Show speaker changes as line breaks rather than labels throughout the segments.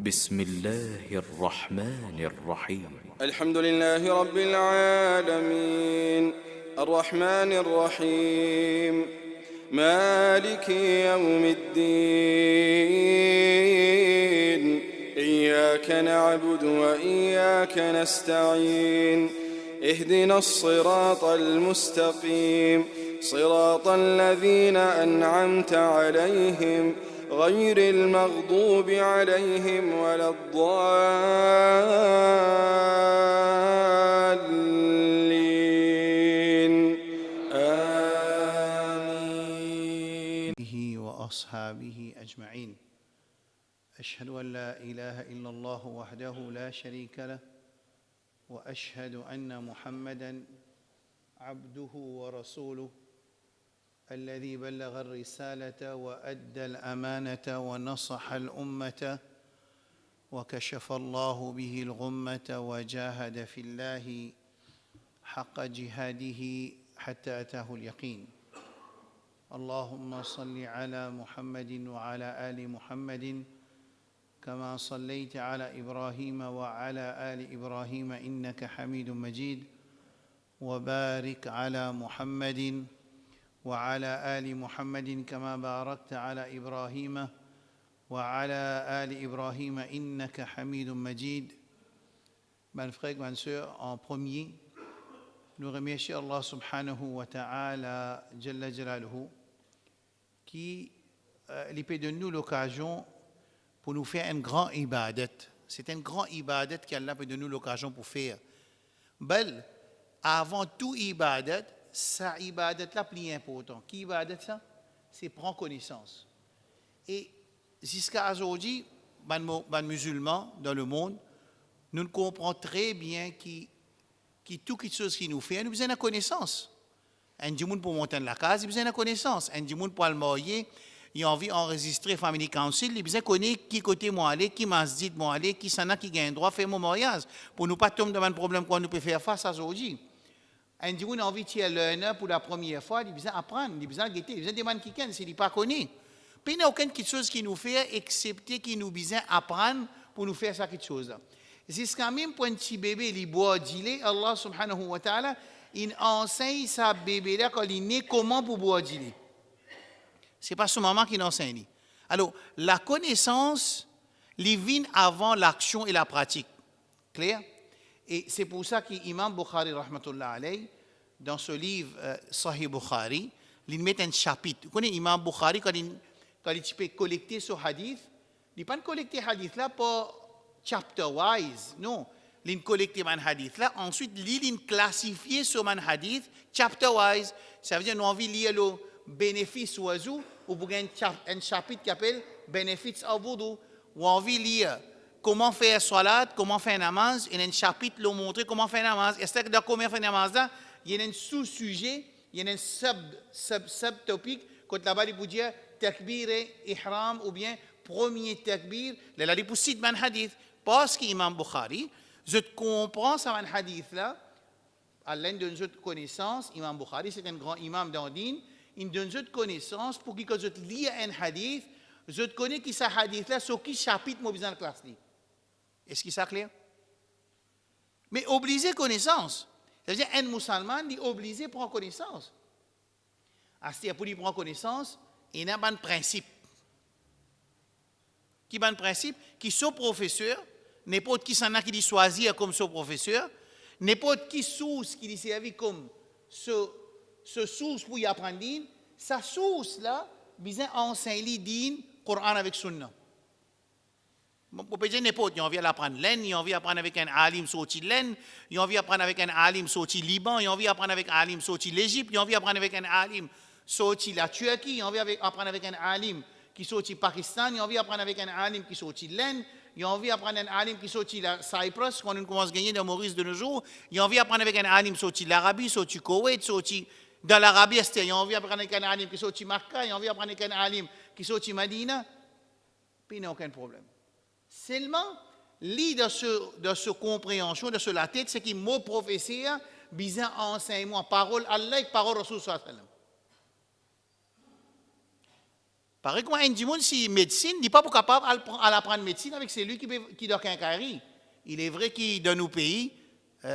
بسم الله الرحمن الرحيم
الحمد لله رب العالمين الرحمن الرحيم مالك يوم الدين إياك نعبد وإياك نستعين اهدنا الصراط المستقيم صراط الذين أنعمت عليهم غير المغضوب عليهم ولا الضالين آمين.
وأصحابه أجمعين. أشهد أن لا إله إلا الله وحده لا شريك له وأشهد أن محمدًا عبده ورسوله الذي بلغ الرسالة وأدى الأمانة ونصح الأمة وكشف الله به الغمة وجاهد في الله حق جهاده حتى أتاه اليقين. اللهم صل على محمد وعلى آل محمد كما صليت على إبراهيم وعلى آل إبراهيم إنك حميد مجيد، وبارك على محمد وعلى آل محمد كما باركت على إبراهيم وعلى آل إبراهيم إنك حميد مجيد. Mes frères, mes sœurs, en premier, nous remercions Allah subhanahu wa ta'ala Jalla Jalaluhu qui lui donne nous l'occasion pour nous faire un grand ibadat. C'est un grand ibadat qu'Allah peut donner nous l'occasion pour faire. Bel, avant tout ibadat, ça ibadat la plus important. Qui ibadat ça? C'est prendre connaissance. Et jusqu'à aujourd'hui, les musulmans dans le monde, nous comprenons très bien que toute chose qui nous fait, nous avons besoin de connaissance. Un monde pour monter dans la case, il a besoin de connaissance. Un monde pour le marier, il a envie d'enregistrer Family Council, il a besoin de connaître qui côté moi aller, qui masjid moi aller, qui s'en a qui gagne droit faire mon mariage. Pour ne pas tomber dans un problème qu'on nous peut faire face à aujourd'hui. Un monde a envie de tirer l'honneur pour la première fois, il a besoin d'apprendre, il a besoin de guetter, il a besoin de demander qui gagne, s'il n'est pas connu. Puis il n'y a aucune chose qui nous fait, excepté qu'il nous a besoin d'apprendre pour nous faire ça quelque chose. C'est quand même pour un petit bébé, il boit du lait, Allah subhanahu wa ta'ala, il enseigne sa bébé là quand il est né comment pour boire du lait. Ce n'est pas son maman qui l'enseigne. Alors, la connaissance, elle vient avant l'action et la pratique. Clair? Et c'est pour ça qu'Imam Bukhari, rahmatullah alayhi, dans ce livre Sahih Bukhari, il met un chapitre. Vous connaissez Imam Bukhari, quand il peut collecter ce hadith, il ne peut pas collecter ce hadith là pour chapter-wise, non. Il collecte un hadith là, ensuite il classifie ce hadith chapter-wise. Ça veut dire nous envie de lire le bénéfice oiseau, ou pour un chapitre qui s'appelle bénéfice au wudu, ou envie de lire comment faire salat, comment faire namaz, et un chapitre qui montre comment faire namaz. Et c'est que dans comment faire namaz là, il y a un sous-sujet, il y a un sub-topic, quand là-bas il peut dire takbir et ihram, ou bien premier takbir, là il peut citer un hadith. Parce qu'Imam Bukhari, je comprends ce hadith-là, à l'aide de notre connaissance, Imam Bukhari, c'est un grand imam dans le din, il donne notre connaissance pour que je lis un hadith, je connais qui ce hadith-là, sur qui chapitre moi besoin de classe. Est-ce que c'est clair? Mais obliger connaissance. C'est-à-dire, un musulman, il est obligé de prendre connaissance. C'est-à-dire, pour lui prendre connaissance, il y a un principe. Qui est un principe? Qui sont professeurs, n'importe qui s'en a qui dit choisir comme son professeur, n'importe qui source qui dit servi comme ce source pour y apprendre, sa source là, besoin enseigner din Coran avec Sunna. Pour pas dire n'importe, il a envie d'apprendre l'Inde, il a envie d'apprendre avec un alim sorti de l'Inde, il a envie d'apprendre avec un alim sorti Liban, il a envie d'apprendre avec un alim sorti l'Égypte, il a envie d'apprendre avec un alim sorti la Turquie, il a envie d'apprendre avec un alim qui sorti Pakistan, il a envie d'apprendre avec un alim qui sorti de l'Inde, il a envie d'apprendre un alim qui sorti de Cyprus, quand on commence à gagner dans Maurice de nos jours, il a envie d'apprendre avec un alim sorti de l'Arabie, sorti Koweït, sorti dans l'Arabie Est, il a envie d'apprendre avec un alim qui sorti Makkah, il a envie d'apprendre avec un alim qui sorti Medina, puis il n'y a aucun problème. Seulement, l'idée de ce compréhension, de ce la tête, c'est qu'il mot professeur, besoin enseignement, parole Allah et parole Rasul sallallahu alayhi wa sallam. Pareil comme un monde, si médecine, il n'est pas capable à l'apprendre médecine avec celui qui doit quincaillerie. Il est vrai qu'il dans nos pays, il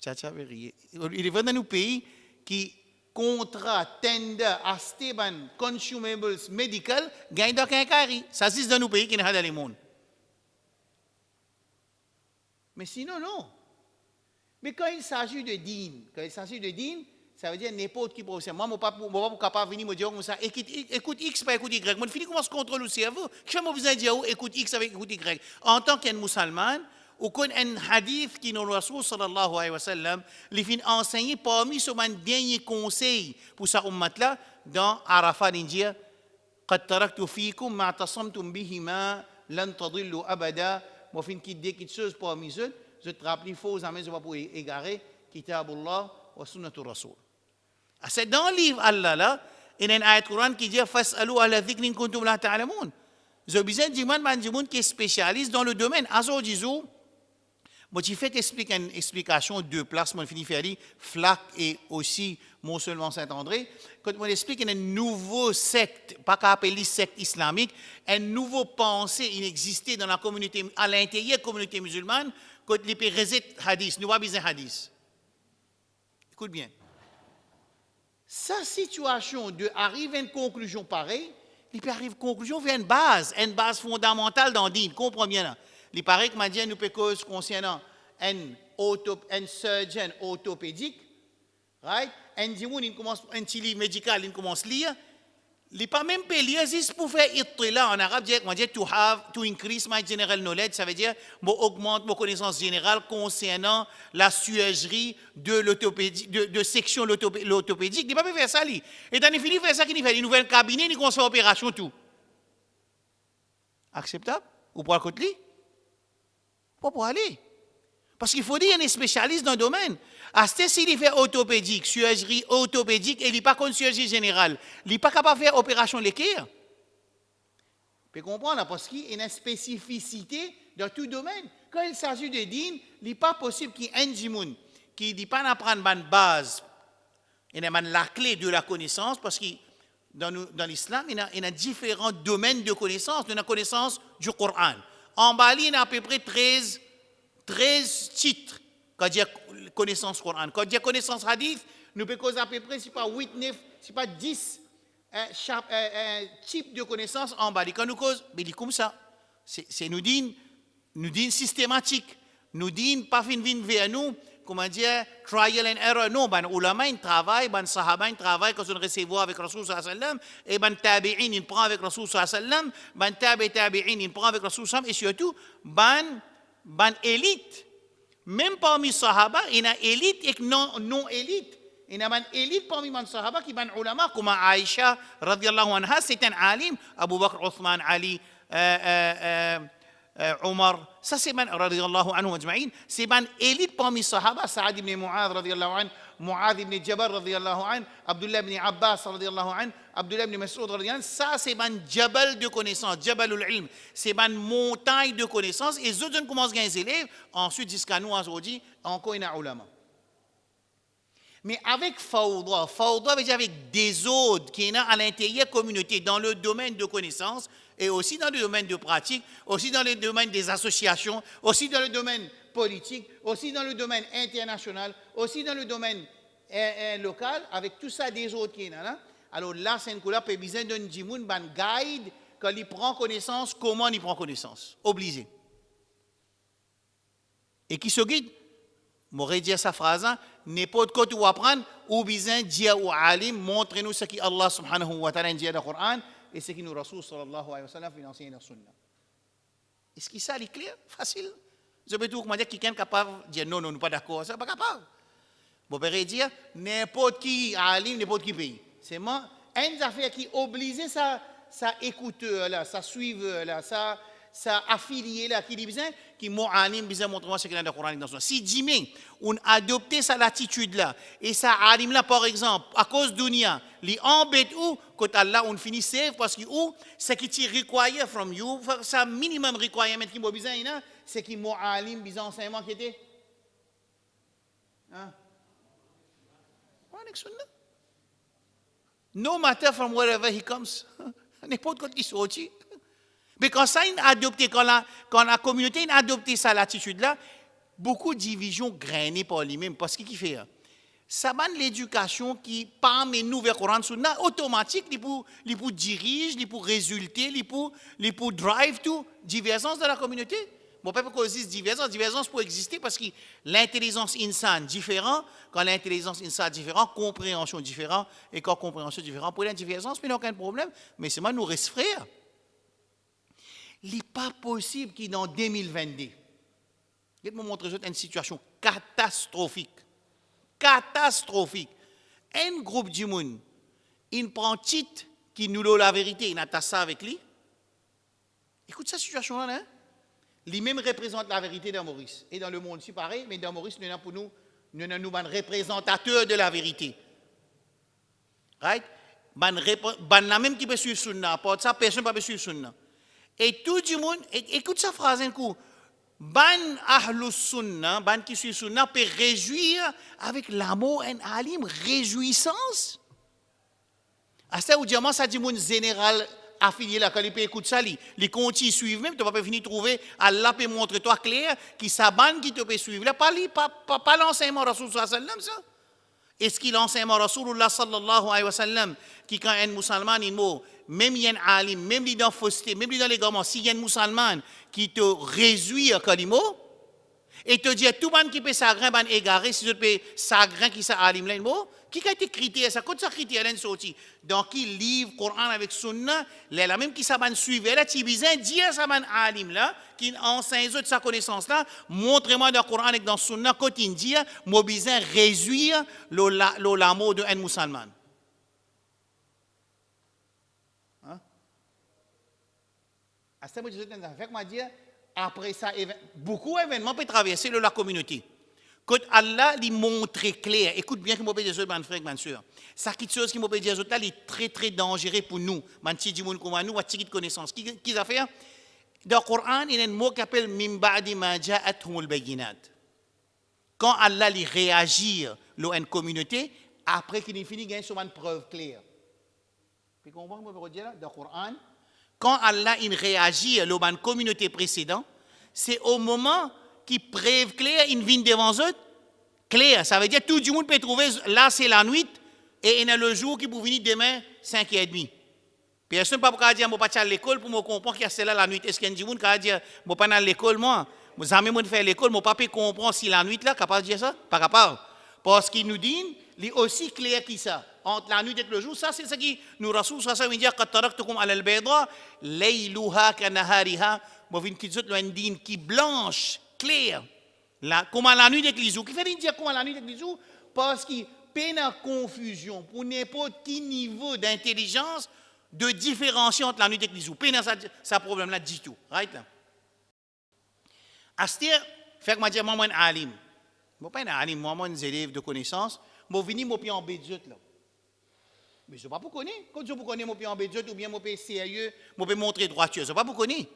est vrai dans nos pays qui contrat, tender, acheter ban consumables medical, gagne dans quincaillerie. Ça c'est dans nos pays qui n'est pas dans le monde. Mais sinon, non. Mais quand il s'agit de dîne, ça veut dire n'importe qui professeur. Moi, je ne suis pas capable de venir me dire comme ça, écoute X par écoute Y. Moi, je finis comment se contrôle le cerveau. Je n'ai pas besoin de dire écoute X avec écoute Y. En tant qu'un musulman, ou qu'on un hadith qui nous Rasul sallallahu alayhi wa sallam, les fin enseigné parmi ce dernier conseil pour sa ummat là, dans Arafat d'India, قد تركت فيكم ما اعتصمتم بهما لن تضلوا أبدا. Moi, fin qui dit quelque chose parmi eux, je te rappelle, faut jamais pas pour égarer, Kitabullah wa Sunnatul Rasul. C'est dans le livre Allah là, il y a une ayat Coran qui dit Fas'alu ala dhikrin kuntum la ta'lamun. Je besoin de monde qui est spécialiste dans le domaine. Azo disou, moi tu fais une explication de place, moi fini faire Flac et aussi mon seulement Saint-André. Quand on explique une nouvelle secte, pas qu'à appeler secte islamique, une nouvelle pensée inexistait dans la communauté, à l'intérieur de la communauté musulmane, quand les pays rejettent hadith, nous pas besoin hadith. Écoute bien. Sa situation de arriver à une conclusion pareille, il peut arriver à une conclusion vers une base fondamentale dans le dîne. Comprends bien là. Il paraît que maintenant nous peut cause concernant un surgeon orthopédique, right? Un dimoun il commence un petit livre médical, il commence à lire. Il n'est pas même pas lire juste pour faire ittila en arabe, on dit to increase my general knowledge, ça veut dire augmente mon connaissance générale concernant la chirurgie de l'orthopédie, de section l'orthopédique. Il n'est pas même faire ça lui. Et dans les fini faire ça qu'il fait une nouvelle cabinet, il commence à faire opération tout. Acceptable ou pour le côté? Pas pour aller. Parce qu'il faut dire qu'il est spécialiste dans le domaine. Asté s'il fait orthopédique, chirurgie orthopédique, et il n'est pas comme chirurgie générale. Il n'est pas capable de faire opération l'équerre. Vous pouvez comprendre, parce qu'il y a une spécificité dans tout domaine. Quand il s'agit de dîne, il n'est pas possible qu'il y ait un djimoun qui ne dit pas d'apprendre une base, et la clé de la connaissance, parce que dans l'islam, il y a différents domaines de connaissance. Il y a la connaissance du Coran. En Bali, il y a à peu près 13 titres. Quand il y a connaissance Coran, quand il y a connaissance hadith, nous pouvons causer à peu près, c'est pas 8, 9, c'est pas 10 types de connaissances en bas. Quand nous causons, mais dit comme ça, c'est nous dit systématique, nous dit pas fin vers nous, comment dire, trial and error. Non, ben ulama ils travaillent, ben sahaba ils travaillent quand on recevoir avec Rasul sallallahu alayhi wa sallam, et ben tabi'in ils prend avec Rasul sallallahu alayhi wa sallam, ben tabi'in ils prend avec Rasul sallallahu alayhi wa sallam, et surtout ben élite. Même parmi les sahaba, il y a élite et non élite. Il y a une élite parmi les sahaba qui sont ulama, comme Aïcha, radiyallahu anha, c'est un alim. Abu Bakr, Othman, Ali, Omar, ça c'est un, radiyallahu anhu majma'in, c'est une élite parmi les sahaba. Saad ibn Mu'adh, radiyallahu anhu, Mu'adh ibn Jabal, radiyallahu anhu, Abdullah ibn Abbas, radiyallahu anhu, Abdullah ibn Mas'ud, radiyallahu anhu. Ça c'est un jabal de connaissance, jabalul ilm. C'est une montagne de connaissance. Et les autres commencent à gagner des élèves. Ensuite, jusqu'à nous, aujourd'hui, encore il y a ulama. Mais avec fawda veut dire avec des autres qui sont à l'intérieur de la communauté, dans le domaine de connaissance, et aussi dans le domaine de pratique, aussi dans le domaine des associations, aussi dans le domaine politique, aussi dans le domaine international, aussi dans le domaine local, avec tout ça des autres qui sont là. Alors là, c'est un coup là, peut besoin d'un djimoun, un guide, quand il prend connaissance, comment il prend connaissance. Obligé. Et qui se guide? M'aurait dit sa phrase, n'importe quoi tu vas apprendre, ou besoin dire au alim, montre-nous ce qui Allah subhanahu wa ta'ala dit dans le Coran, et ce qui nous Rasul sallallahu alayhi wa sallam fait enseigner dans la sunna. Est-ce que ça est clair? Facile. Je peux tout dire quelqu'un est capable de dire non, nous pas d'accord, c'est pas capable. Vous pouvez dire n'importe qui alim, n'importe qui pays. C'est moi, une affaire qui oblige ça écouteur là, ça suiveur là, ça affilié là, qui dit besoin, qui m'alim besoin montrer-moi ce qu'il y a dans le Coran dans son. Si demain on adopte cette attitude là, et ça alim là par exemple, à cause dunya, li embête ou quand Allah on finit save parce que ou ce qui te require from you, ça minimum requirement qui m'a besoin là, c'est qui m'alim besoin enseignement qui était hein? Sunna. No matter from wherever he comes. N'importe quoi qui sortit. Mais quand ça, quand la communauté a adopté ça, l'attitude-là, beaucoup de divisions grainées par lui-même. Parce qu'il fait ça va l'éducation qui, parmi nous vers Coran Sunna, automatique, il pour diriger, il pour résulter, il pour drive tout, divergence de la communauté. Bon, pas pour causer divergence pour exister parce que l'intelligence insane différente, quand l'intelligence insane différente, compréhension différente, et quand compréhension différente, pour la divergence, mais il n'y a aucun problème, mais c'est moi nous reste frères. Il n'est pas possible qu'il dans 2022, je vais vous montrer une situation catastrophique. Catastrophique. Un groupe du monde, il prend titre qui nous donne la vérité, il attache ça avec lui. Écoute cette situation-là, hein? Lui-même représente la vérité dans Maurice. Et dans le monde, c'est pareil, mais dans Maurice, nous avons pour nous un représentateur de la vérité. Right? La même qui peut suivre Sunna, pas ça, personne ne peut suivre Sunna. Et tout le monde, écoute cette phrase un coup. Ban ahlus sunna, ban qui suit sunna, peut réjouir avec l'amour et alim, réjouissance. À ça, où diamant, ça dit mon général affilié là, quand il peut écouter ça, il continue à suivre même, tu vas pas finir de trouver, Allah peut montrer toi clair, qui s'abonne, qui te peut suivre. Là, pas l'enseignement Rasul sallallahu alayhi wa sallam, ça. Est-ce qu'il l'enseignement Rasulullah sallallahu alayhi wa sallam, qui quand un musulman, il mot, même il y a un alim, même il dans fausseté, même il dans les gamins, s'il y a un musulman qui te réjouit quand il mot, et te dit tout le monde qui peut s'agrin, ban égaré, si tu peux s'agrin qui ça alim là, qui a été critère ça, quand ça critère là sorti, dans qui livre Coran avec Sunna, là même qui ça ban suivre, là tu besoin dire ça ban alim là, qui enseigne de sa connaissance là, montrez-moi dans Coran et dans Sunna quand il dit, moi besoin réjouir l'amour de un musulman. À ce moment-là, après ça, beaucoup d'événements peuvent traverser la communauté. Quand Allah lui montre clair, écoute bien que je peux dire ça, mon frère, ma soeur. Ça, quelque chose qui me peut dire ça, est très très dangereux pour nous. Man, si du monde comme nous, ou de connaissance. Qui a fait? Dans le Coran, il y a un mot qui s'appelle Min ba'di ma ja'athumul bayyinat. Quand Allah lui réagit à une communauté, après qu'il finit, il y a une preuve claire. Vous comprenez ce que je veux dire là? Dans le Coran, quand Allah il réagit à une communauté précédente, c'est au moment qu'il preuve claire, il vient devant eux. Clair, ça veut dire que tout le monde peut trouver, là c'est la nuit, et il y a le jour qui peut venir demain, 5h30. Personne ne peut pas dire, je ne vais pas aller à l'école pour me comprendre qu'il y a celle-là la nuit. Est-ce qu'il y a des gens qui dire, je ne vais pas aller à l'école, moi? Je ne vais pas faire l'école, je ne vais pas comprendre si la nuit là, capable de dire ça? Pas capable. Parce qu'il nous dit, il est aussi clair que ça. Entre la nuit et le jour, ça c'est ce qui nous rassure, ça veut dire, قَدْ تَرَكْتُكُمْ عَلَى الْبَيْضَاءِ لَيْلُهَا كَنَهَارِهَا. Moi, une petite qui blanche, claire. Comment la nuit avec les jours. Qui fait dire comment la nuit avec les jours? Parce qu'il peine à confusion pour n'importe quel niveau d'intelligence de différencier entre la nuit avec les jours. Peine à ça problème-là du tout. Right là? Astir, fait que moi dire, moi, un alim. Moi, pas un alim, moi, un élève de connaissance. Moi, venu, moi, puis en bédiote là. Mais je ne sais pas pour connaître. Quand je vous connais, moi, puis en bédiote ou bien, moi, puis sérieux, moi, puis montrer droiture. Je ne sais pas pour connaître.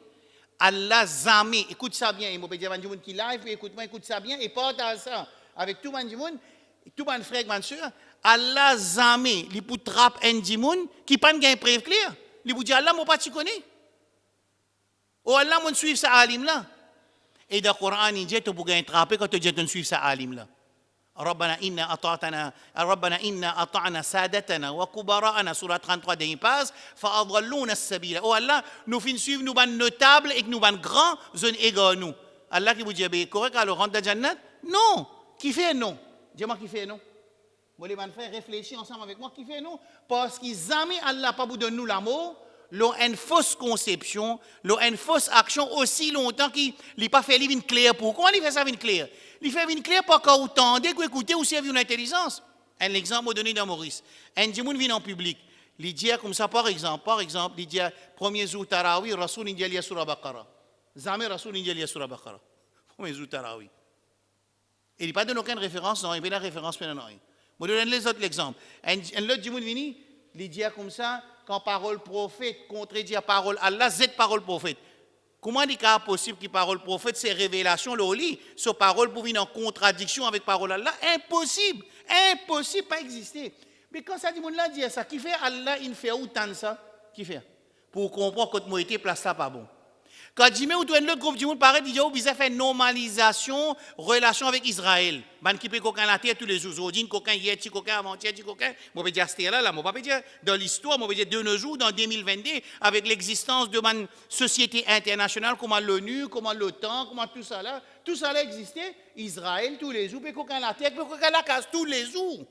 Allah zamé, écoute ça bien, et moi je dis à qui live, écoute ça bien, et partage ça avec tout le monde, tout le frère, ma soeur, Allah zamé, il peut trapper un monde qui n'a pas de preuve claire. Il peut dire Allah, moi pas tu connais. Ou Allah, moi suivre ça alim là. Et dans le Coran, il dit, tu peux trapper quand tu dis tu suivre ça alim là. ربنا إنا أطعنا سادتنا وكبراءنا سورة 33 dernier passe فأضلونا السبيل. Oh Allah, nous finissons suivre nous ban notables et nous ban grands zones égales nous. Allah qui vous dit correct alors rentre dans Jannat? Non. Qui fait non? Dis-moi qui fait non. Moi les ban frères réfléchis ensemble avec moi qui fait non parce qu'ils jamais Allah pas vous donne nous l'amour. L'ont une fausse conception, l'ont une fausse action aussi longtemps qu'il n'a pas fait une claire. Pourquoi il fait ça une claire? Il fait une claire pour qu'on entende, écouter ou servir une intelligence. Un exemple donné dans Maurice. Un gens vient en public. Il dit comme ça par exemple, il dit premier jour Tarawi, Rasoul il dit sur Baqara. Jamais Rasoul il dit sur Baqara. Premier jour Tarawi. Il n'a pas donné aucune référence, non, il n'y a pas de référence maintenant. Je donne les autres exemples. Un autre gens vient, il dit comme ça. Quand parole prophète contredit la parole Allah, c'est parole prophète. Comment est-ce possible que parole prophète, c'est révélation, le lit, ce parole pour venir en contradiction avec parole Allah? Impossible, impossible, pas exister. Mais quand ça dit, mon là dit ça, qui fait Allah, il fait autant de ça? Qui fait? Pour comprendre que moi été place là pas bon. Quand Jimé ou tout l'autre groupe du monde paraît, il dit, faire normalisation, relation avec Israël. Man qui peut coquin la terre tous les jours. Aujourd'hui, coquin hier, petit coquin avant-hier, petit coquin. Moi, je vais dire, c'était là, moi, pas dire dans l'histoire, moi, je vais dire de nos jours, dans 2022, avec l'existence de ma société internationale, comment l'ONU, comment l'OTAN, comment tout ça là existait. Israël tous les jours, peut coquin la terre, peut coquin la case tous les jours.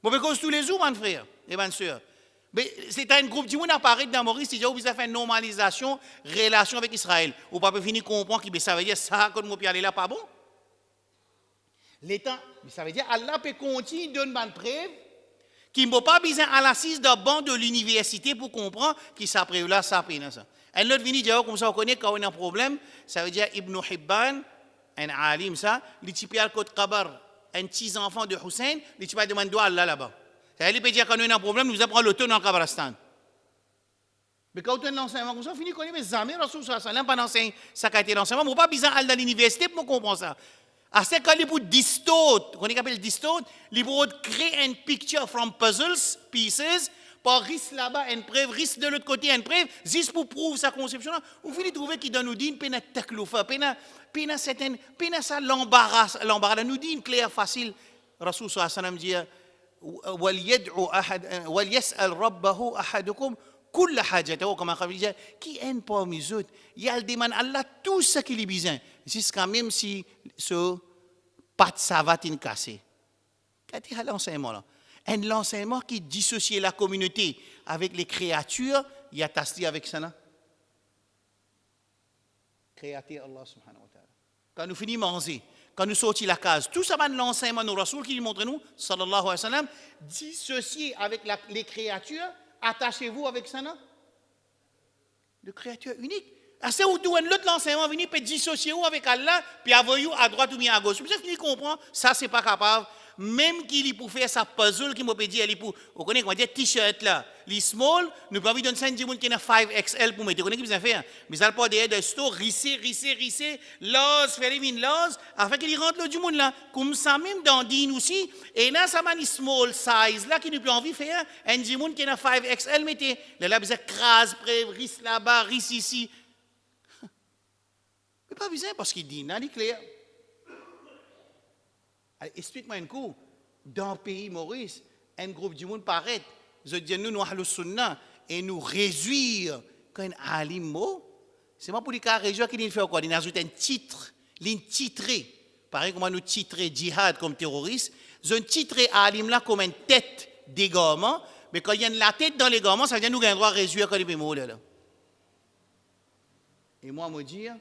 Moi, je cause tous les jours, mon frère et ma soeur. Mais c'est un groupe qui apparaît dans Maurice, qui dit que vous avez fait une normalisation, relation avec Israël. Ou pas finir comprendre que ça veut dire ça, quand vous aller là, pas bon. L'État, ça veut dire Allah peut continuer de donner une preuve qui ne pas besoin à l'assise d'un banc de l'université pour comprendre que ça preuve là, ça preuve là. Un autre vini dire comme ça, on connaît quand on a un problème, ça veut dire Ibn Hibban, un alim, ça, il type al Côte Kabar, un petit enfant de Hussein, il type demande à Allah là-bas. Ça veut dire qu'on a un problème, nous apprenons l'auto dans le Kabaristan. Mais quand on a l'enseignement comme ça, on finit qu'on est jamais Rasul sallam pas d'enseigner ça qui a été l'enseignement, on pas besoin d'aller dans l'université pour comprendre ça. À ce quand il pour distort, qu'on appelle distort, il pour créer une picture from puzzles, pieces, par risque là-bas, une preuve, risque de l'autre côté, une preuve, juste pour prouver sa conception. On finit de trouver qu'il donne nous dit une peine takloufa, peine ça l'embarras, nous dit une claire facile. Rasul sallam dit وليدعو أحد وليسأل ربه أحدكم كل حاجته كما قال dit qui est parmi les autres il demande Allah tout ce qu'il a besoin jusqu'à même si ce pas de savatine cassé qu'est-ce que l'enseignement là l'enseignement qui dissocie la communauté avec les créatures il y a tasli avec ça là créateur Allah subhanahu wa ta'ala quand nous finissons manger quand nous sortons de la case, tout ça, l'enseignement de Rasoul qui nous montre nous, sallallahu alayhi wa sallam, dissociez avec les créatures, attachez-vous avec ça, non? Le créature unique. C'est où l'autre l'enseignement venu peut dissocier avec Allah, puis avoir à droite ou bien à gauche. Vous savez, comprend, ça, c'est pas capable. Même qu'il est pour faire sa puzzle, qui m'a dit, il est pour, vous connaissez, on dit t-shirt là, les small, nous pouvons donner 5 gens qui ont 5XL pour mettre. Vous connaissez ce qu'ils ont fait? Mais ça, pas derrière de store, risser, l'os, faire les l'os, afin qu'il rentre le du monde là. Comme ça, même dans Dine aussi, et là, ça m'a dit small size là, qui n'a plus envie de faire, un gens qui a 5XL, mettez. Là, vous avez crase, risse là-bas, risse ici. Mais pas besoin parce qu'il dit, non, il est clair. Explique-moi un coup, dans le pays Maurice, un groupe du monde paraît, je dis nous ahlus sunnah et nous réjouir quand un alim mot, c'est pas pour les cas réjouir qu'il fait quoi, il ajoute un titre, il titré, pareil comme nous titrer djihad comme terroriste, je titrer alim là comme une tête d'égarement, mais quand il y a la tête dans l'égarement, ça veut dire nous avons droit à réjouir quand il fait mot là. Et moi me dire,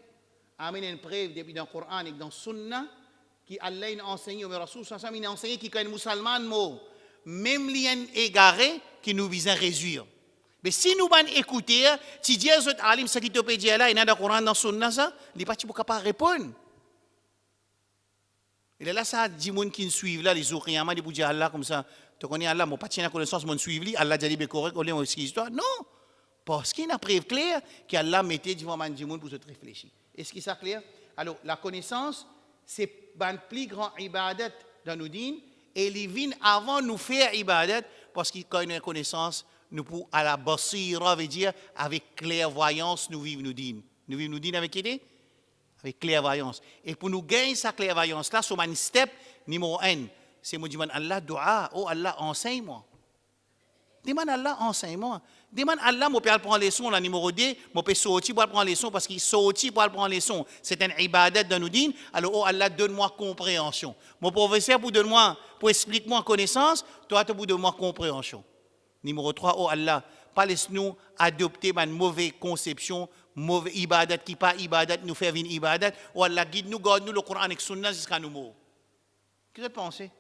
amène une preuve depuis dans le Coran et dans le Sunna qui Allah a enseigné, mais Rasul sallam il a enseigné qui quand un musulman même lien égaré qui nous vise à réduire. Mais si nous allons écouter, si Dieu est alim ce qui te peut dire là, il y a dans le Coran dans Sunna ça, il n'est pas capable de répondre. Il est là ça dit gens qui nous suivent là les jours qiyamah ils dire Allah comme ça, tu connais Allah, moi pas tiens la connaissance mon suivre lui, Allah dit correct, on est histoire. Non. Parce qu'il y a une preuve claire qu'Allah mettait devant les gens pour se réfléchir. Est-ce que c'est clair? Alors la connaissance c'est le plus grand ibadat dans nos dînes et les vins avant nous faire ibadat parce qu'il y a une connaissance nous pour à la basira veut dire avec clairvoyance nous vivons nos dînes. Nous vivons nos dînes avec qui? Avec clairvoyance. Et pour nous gagner sa clairvoyance là, c'est un step numéro 1. C'est moi demande Allah dua, oh Allah enseigne-moi. Demande Allah enseigne-moi. Demande Allah, mon père prend les sons, la numéro 2, mon père sorti pour prendre les sons parce qu'il sorti pour prendre les sons. C'est un ibadat dans nos dînes. Alors, oh Allah, donne-moi compréhension. Mon professeur, pour expliquer-moi connaissance, toi, tu pour donner-moi compréhension. Numéro 3, oh Allah, pas laisse-nous adopter une mauvaise conception, mauvaise ibadat qui pas ibadat, nous faire une ibadat. Oh Allah, guide-nous, garde-nous le Coran et Sunna jusqu'à nous mots. Qu'est-ce que vous pensez?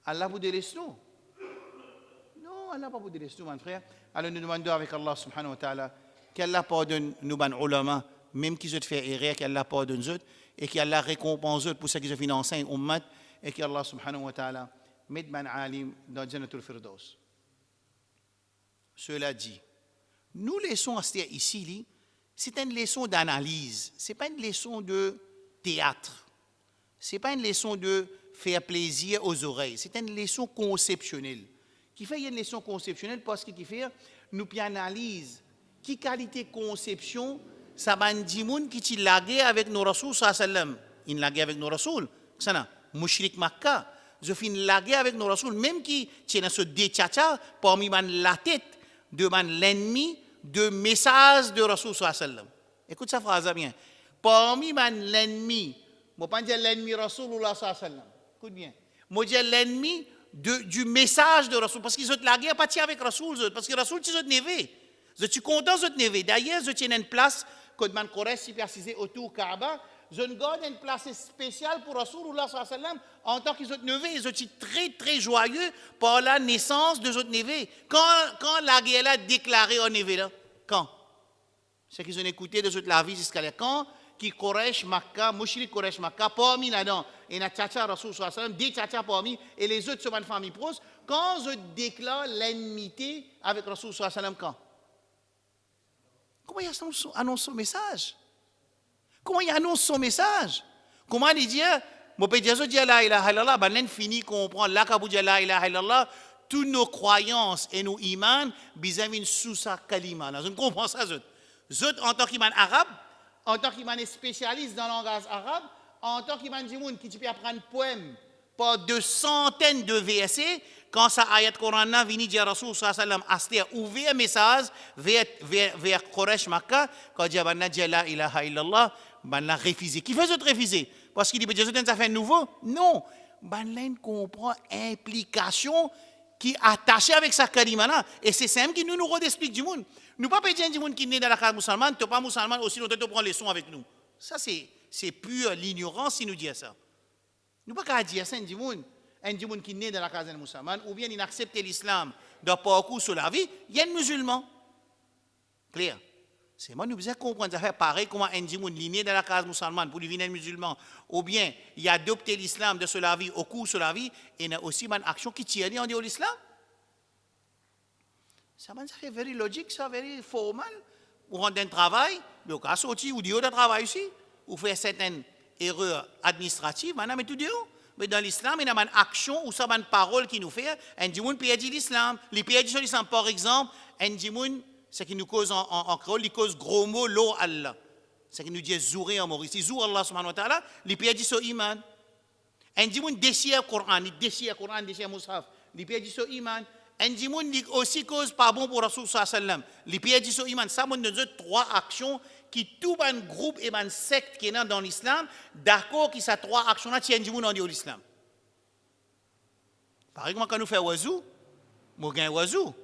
Allah vous délaisse nous. Allah pas vous délaisse nous, mon frère. Alors nous demandons avec Allah subhanahu wa ta'ala qu'Allah pardonne nous, ban ulama, même qui se fait erreur, qu'Allah pardonne eux et qu'Allah récompense eux pour ce qu'ils ont financé en ummat et qu'Allah subhanahu wa ta'ala mette ban alim dans Jannatul Firdaus. Cela dit, nous laissons ici, c'est une leçon d'analyse, ce n'est pas une leçon de théâtre, ce n'est pas une leçon de faire plaisir aux oreilles, c'est une leçon conceptionnelle. qui fait une leçon conceptionnelle parce que qui fait nous puis analyse qui qualité conception ça ban dimoun qui ti lagué avec nos rasoul sallallahu alayhi wa sallam il lagué avec nos rasoul ça na mushrik Makkah je fin lagué avec nos rasoul même qui tient ce déchacha parmi man la tête de man l'ennemi de message de rasoul sallallahu alayhi wa sallam écoute ça phrase bien parmi man l'ennemi moi pas dire l'ennemi rasoulullah sallallahu alayhi wa sallam écoute bien moi dire l'ennemi du message de Rasoul. Parce qu'ils ont la guerre partie avec Rasoul. Parce que Rasoul, tu es nevé. Je suis content de nevé. D'ailleurs, je tiens une place, quand man correct, si précisé autour Kaaba, je garde une place spéciale pour Rasoul en tant qu'ils ont nevé. Je suis très, très joyeux par la naissance de autres nevé. Quand la guerre a déclaré en nevé, là, quand? C'est qu'ils ont écouté de toute la vie jusqu'à là. Quand? Qui Koresh Makkah, Mushrik Koresh Makkah, parmi là-dedans, et na tchatcha Rasoul sallallahu alayhi wa sallam, des tchatcha parmi, et les autres sont une famille proche, quand je déclare l'ennemité avec Rasoul sallallahu alayhi wa sallam, quand? Comment il annonce son message? Comment il annonce son message? Comment il dit, mon père Jésus dit la ilaha illallah, ben l'en fini comprendre, là qu'abou dit la ilaha illallah, toutes nos croyances et nos imans, bizarrement sous sa kalima. Je ne comprends ça, zot en tant qu'imam arabe, en tant qu'imam spécialiste dans le langage arabe, en tant qu'imam dimoun qui peut apprendre poème par de centaines de versets, quand ça ayat Coran n'a vini dire Rasoul sallallahu alayhi wa sallam, aster ouvert message vers Quraysh Makkah, quand dit banna dit la ilaha illallah, banna refusé. Qui fait autre refuser? Parce qu'il dit Jésus ça fait nouveau? Non. Banna comprend implication qui est attachée avec sa kalima là, et c'est ça qui nous redexplique du monde. Nous pas dire du monde qui est né dans la case musulmane, tu pas musulman aussi longtemps tu prends les sons avec nous. Ça c'est pure l'ignorance si nous dit ça. Nous pas qu'à dire ça du monde qui est né dans la case musulmane ou bien il accepte l'islam de parcours sur la vie, il y a un musulman. Clair. C'est moi nous besoin comprendre ça faire pareil comment un dimoun né dans la case musulmane pour devenir musulman ou bien il a adopté l'islam de sur la vie au cours sur la vie et il y a aussi une action qui tire en dehors de l'islam. Ça fait very logique, ça very formal. Ou rendre un travail, mais au cas sorti ou dehors de travail aussi, ou faire certaines erreurs administratives, mais tout dehors. Mais dans l'islam, il y a une action ou ça une parole qui nous fait. Un dimoun peut dire l'islam. Les pays de l'islam, par exemple, un dimoun, ce qui nous cause en créole, il cause gros mots, l'eau Allah. Ce qui nous dit zouré en Maurice. Zour Allah subhanahu wa ta'ala, les pays disent iman. Un dimoun déchire le Coran, il déchire le Coran, déchire le Mus'haf. Les pays disent iman. Un dimoun aussi cause pas bon pour Rasoul sallallahu alayhi wa sallam. Les pays disent iman. Ça, nous avons trois actions qui tout un groupe et une secte qui est dans l'islam, d'accord qui ces trois actions-là tiennent du monde en l'islam. Par exemple, quand nous faisons oiseau, nous avons un oiseau,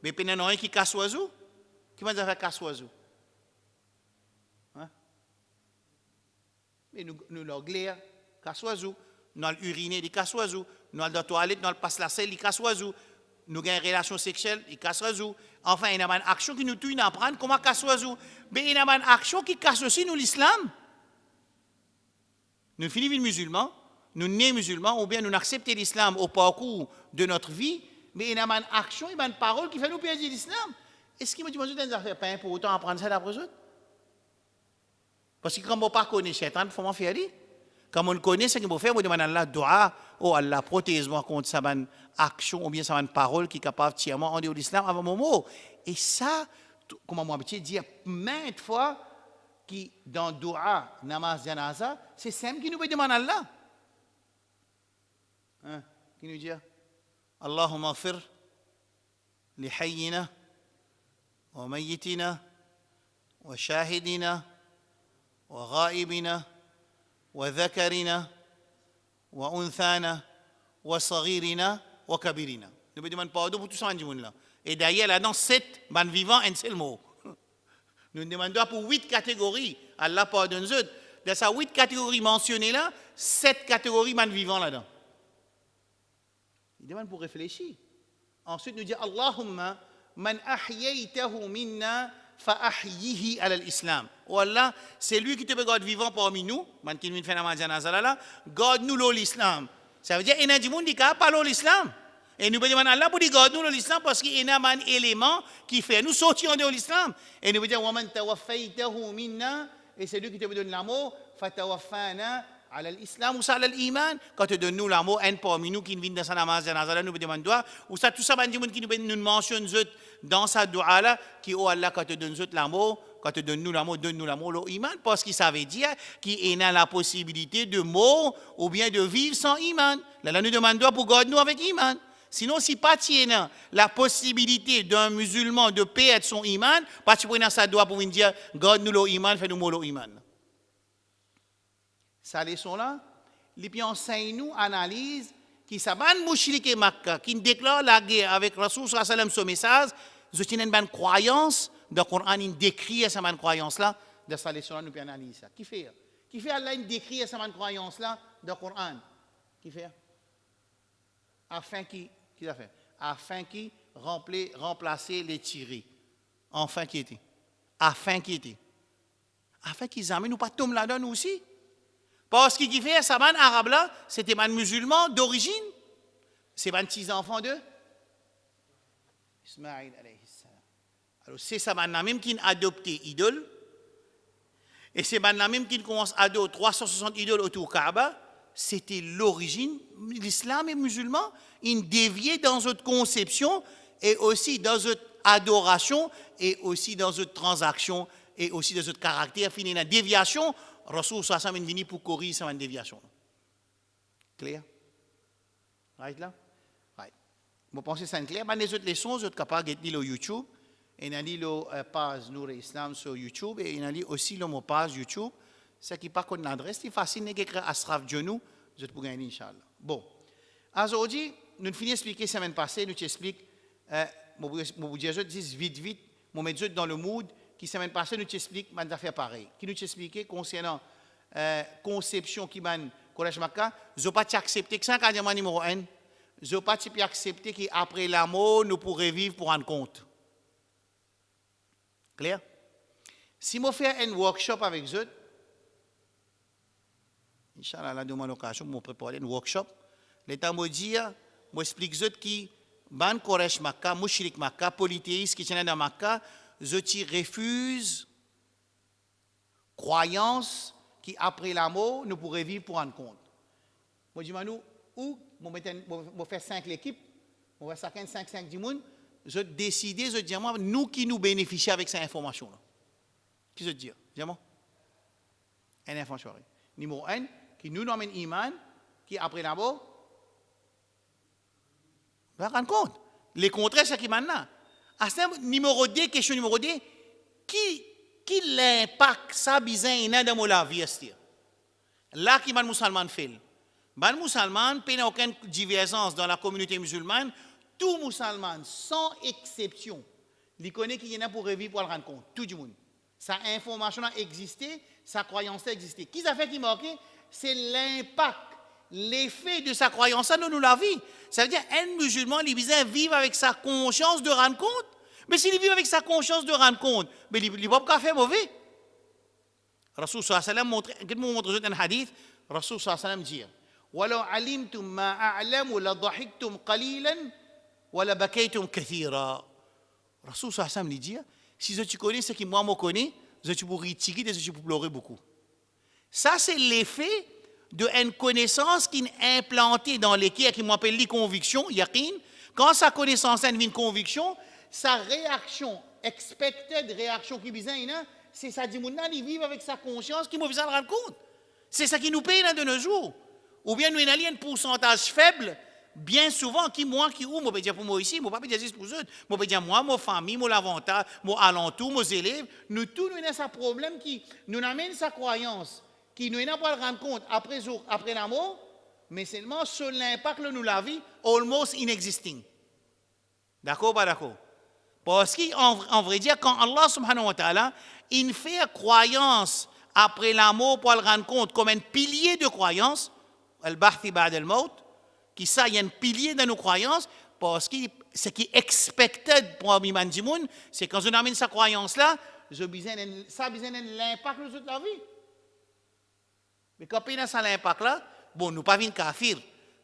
mais il y en a un qui casse oiseau. Qui va faire casse oiseau? Hein? Mais nous l'anglais, casse oiseau. Nous allons uriner, il casse oiseau. Nous allons dans la toilette, nous allons passer la selle, il casse oiseau. Nous avons une relation sexuelle, il casse oiseau. Enfin, il y a une action qui nous tue d'apprendre comment casse oiseau. Mais il y a une action qui casse aussi nous l'islam. Nous finissons musulmans, nous nés musulmans, ou bien nous acceptons l'islam au parcours de notre vie, mais il y a une action, il y a une parole qui fait nous perdre l'islam. Est-ce qu'il me dit, que ça fait pas pour autant apprendre ça d'après eux? Parce que quand on ne connaît pas Shaitan, il faut m'en faire dire. Quand on connaît ce qu'il faut faire, on demande à Allah, dua, oh Allah, protège-moi contre sa action ou bien sa parole qui est capable de tirer en dehors de l'islam avant mon mot. Et ça, comme moi, je dis maintes fois, qui dans dua, namaz, janaza, c'est simple qui nous demande à Allah. Hein? Qui nous dit, Allahumma fir li hayyina wa mayyitina wa shahidina wa ghaibina وذكرنا وأنثانا وصغيرنا وكبيرنا. Nous me demandons pardon pour tout ça là. Et d'ailleurs là-dedans 7 ban vivants un seul mot. Nous demandons pour 8 catégories. Allah pardonne nous. Dans ces 8 catégories mentionnées là, 7 catégories ban vivants là-dedans. Il demande pour réfléchir. Ensuite nous dit Allahumma man ahyaytahu minna fa'ahyihi ala l'islam. Oh Allah, c'est lui qui te garde vivant parmi nous, man qui nous fait la janaza là, garde-nous l'islam. Ça veut dire il y a des gens qui pas l'islam. Et nous demandons Allah pour dire garde-nous l'islam parce qu'il y a un élément qui fait nous sortir de l'islam. Et nous disons wa man tawaffaytahu minna, et c'est lui qui te donne l'amour, fatawaffana على الإسلام ou ça على الإيمان quand tu donnes nous l'amour un parmi nous qui vient dans sa namaz janazah nous demande doigt ou ça tout ça bandi monde qui nous mentionne dans sa doua là qui oh Allah quand tu donnes l'amour quand tu donnes nous l'amour donne-nous l'amour l'iman parce qu'il savait dire qu'il y a la possibilité de mort ou bien de vivre sans iman là nous demande doigt pour garder nous avec iman. Sinon, si pas tiens la possibilité d'un musulman de perdre son iman, pas tu prends sa doigt pour me dire, garde-nous l'iman, fais-nous l'iman. Sa leçon-là, les puis enseigne-nous, analyse, qui s'aban mouchrik Makka, qui déclare la guerre avec Rasoul sallallahu alayhi wa sallam, ce message, je tiens une bonne croyance, dans le Coran, il décrit cette bonne croyance-là, dans sa leçon-là, nous puis analyser ça. Qui fait? Qui fait Allah, il décrit cette bonne croyance-là, dans le Coran? Qui fait? Afin qu'il remplacer les tirés. Enfin qui était. Afin qu'ils amènent nous pas tomber là-dedans nous aussi. Parce qu'il fait ça man arabe là, c'était man musulman d'origine. C'est man petits enfants de Ismaïl alayhi salam. Alors c'est ça man même qui a adopté idole. Et c'est man même qui commence à adopter 360 idoles autour Kaaba. C'était l'origine. L'islam est musulman, il déviait dans notre conception et aussi dans notre adoration et aussi dans notre transaction et aussi dans notre caractère. Fini la déviation, Rasoul sallallahu alayhi wa sallam est venu pour corriger cette déviation. Clair? Right là? Right. Je pense que c'est clair. Mais les autres leçons, vous êtes capables de lire sur YouTube. Et il y a la page Nour Islam sur YouTube et il y a aussi la page YouTube. Ce qui pas qu'on l'adresse, c'est facile d'écrire Asraf Djonou, je te pourrais gagner, Inch'Allah. Bon. Aujourd'hui, nous finissons d'expliquer la semaine passée, nous t'expliquons, je dis vite, nous mettons dans le mood, qui la semaine passée, nous t'expliquons, nous affaires pareilles. Qui nous t'expliquait concernant conception qui m'a Kodesh Makka, je n'ai pas accepté que ça, quand il numéro 1, je n'ai pas accepté qu'après la mort, nous pourrions vivre pour rendre compte. Clair? Si je fais un workshop avec eux, Inch'Allah, la demande l'occasion, je prépare un workshop. L'État me dit, je explique qui, ban Kodesh Makka, Mushrik Makka, polythéiste qui tient dans Makka, je refuse croyance qui après la mort, nous pourrions vivre pour rendre compte. Je dis, Manou, où, je fais 5 l'équipe, je fais 5 du monde, je décide, je dis, nous qui nous bénéficions avec cette information-là. Qui je dis? Dis-moi. Une information. Numéro 1, qui nous nomme iman, qui après la mort, on va rendre compte. Les contraires, c'est qui maintenant. À ce numéro 2, question numéro 2, qui l'impact ça bizarre dans la vie? Là, qui est musulman fait? Les musulmans, il n'y a aucune divergence dans la communauté musulmane. Tout musulman, sans exception, il connaît qu'il y en a pour revivre pour le rendre compte. Tout le monde. Sa information a existé, sa croyance a existé. Qui a fait qui marque? C'est l'impact, l'effet de sa croyance dans nous la vie. Ça veut dire un musulman, il vit avec sa conscience de rendre compte. Mais s'il vit avec sa conscience de rendre compte, mais il ne va pas faire mauvais. Rasoul sallallahu alayhi wa sallam montre un hadith, Rasoul sallallahu alayhi wa sallam dit وَلَوْ عَلِمْتُمْ مَا أَعْلَمُ لَضَحِكْتُمْ قَلِيلًا وَلَبَكَيْتُمْ كَثِيرًا. Rasoul sallallahu alayhi wa sallam dit, si je connais ce que moi me connais, je pourrais tirer et je pourrais pleurer beaucoup. Ça, c'est l'effet d'une connaissance qui est implantée dans l'équipe, qui m'appelle les convictions, yaqin. Quand sa connaissance est une conviction, sa réaction, expected réaction qui vient, c'est ça dit, il vit avec sa conscience qui m'a besoin de rendre compte. C'est ça qui nous paye de nos jours. Ou bien nous avons un pourcentage faible, bien souvent, qui moi, qui ou, moi, je dire pour moi ici, je ne peux pas dire pour eux, je peux dire moi, ma famille, mon avantage, mon alentour, mes élèves, nous tous, nous avons ce problème qui nous amène sa croyance, qui nous n'a pas le rendre compte après la mort, mais seulement sur l'impact de nous la vie, almost inexisting. D'accord, pas d'accord? Parce qu'en vrai dire, quand Allah subhanahu wa ta'ala, il fait croyance après la mort pour le rendre compte comme un pilier de croyance, al-bahthi ba'd al-maut, qui ça, il y a un pilier dans nos croyances, parce que ce qui est expected pour un iman du monde, c'est quand on amène sa croyance-là, ça a besoin de l'impact de toute la vie. Mais quand on a ça l'impact-là, bon, nous ne pas venir kafir,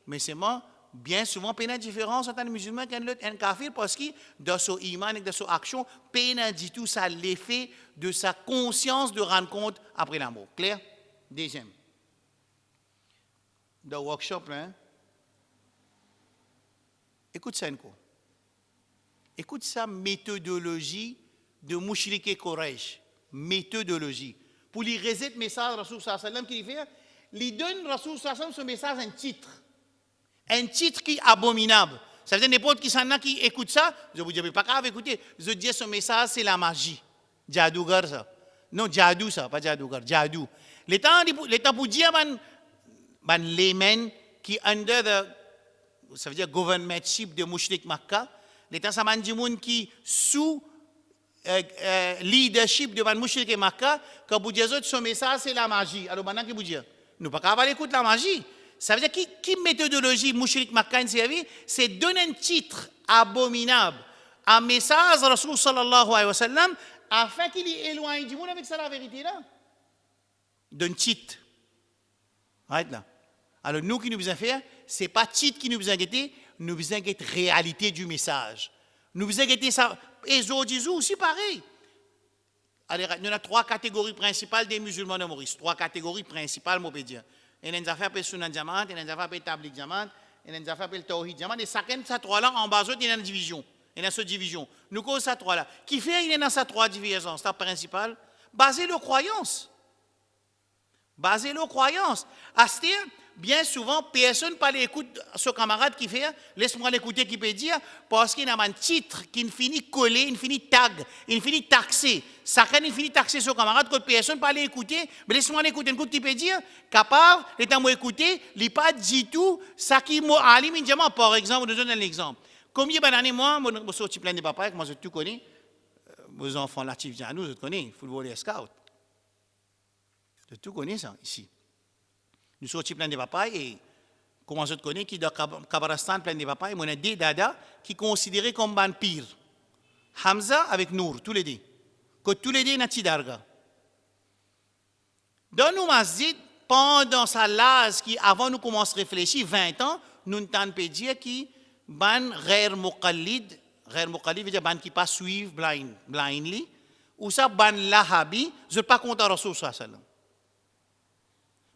mais c'est moi, bien souvent, il y a une différence entre un musulman et un kafir, parce que dans son iman et dans son action, il y a du tout ça l'effet de sa conscience de rendre compte après la mort. Clair? Deuxième. de workshop, hein? Écoute ça, Nko. Écoute ça, méthodologie de Mouchrik et Quraysh. Méthodologie. Pour lui reset le message de Rasoul sallam qu'il fait, il donne Rasoul sallam ce message un titre. Un titre qui est abominable. Ça veut dire n'importe qui s'en a qui écoute ça, je vous dis, pas grave, écoutez, je dis ce message, c'est la magie. Jadougar, ça. Non, Jadou, ça, pas Jadougar, Jadou. L'état pour dire, les men qui under the, ça veut dire governmentship de Mouchrik Makkah, l'état ça m'a dit qui sous leadership de Mouchrik et Makkah, quand vous dites ce message, c'est la magie. Alors maintenant, que vous dites, nous pas capable d'écouter la magie. Ça veut dire qui méthodologie Mouchrik Makkah servi, c'est donner un titre abominable, un message à Rasul sallallahu alayhi wa sallam, afin qu'il éloigne du monde avec ça la vérité là. D'un titre. Arrête là. Alors nous qui nous faisons faire, ce n'est pas titre qui nous faisons guetter, nous faisons guetter réalité du message. Nous faisons guetter ça. Et Zodizou aussi pareil. Alors, il y a 3 catégories principales des musulmans de Maurice. 3 catégories principales, on peut dire. Il y a des affaires pour le Sunan Diamant, il y a des affaires pour le Tablik Diamant, il y a des affaires pour le Tawhid Diamant. Et chacun de ces 3-là, en bas, il y a une division. Il y a une division. Nous causons ces 3-là. Qui fait, il y a ces 3 divisions. C'est la principale. Basé sur croyance. Basé sur croyance. C'est-à-dire, bien souvent, personne ne parle écoute ce camarade qui fait, laisse-moi l'écouter qui peut dire, parce qu'il a un titre qui finit collé, il finit tag, il finit taxé. Ça il finit taxé ce camarade, que personne ne parle écouter, mais laisse-moi l'écouter, un coup qui peut dire, capable, l'état moi écouter, il n'est pas du tout, ça qui m'a alim, par exemple, je donne un exemple. Combien d'années, moi, je suis sorti plein de papas, moi je tout connais, vos enfants latifs, nous, je connais, football et scout. Je tout connais ça, ici. Nous sommes plein de papas et comment je te connais, qui dans Kabarastan plein de papas, et on a des dada qui considérés comme ban pire. Hamza avec Nour, tous les deux. Que tous les deux n'ont darga. Dans nos masjids, pendant sa lase qui avant nous commençons à réfléchir, 20 ans, nous n'entendons pas dire qui ban ghair muqallid veut dire ban qui pas suivre blindly, ou ça ban lahabi, je ne pas compter Rasul sallallahu alayhi wa sallam.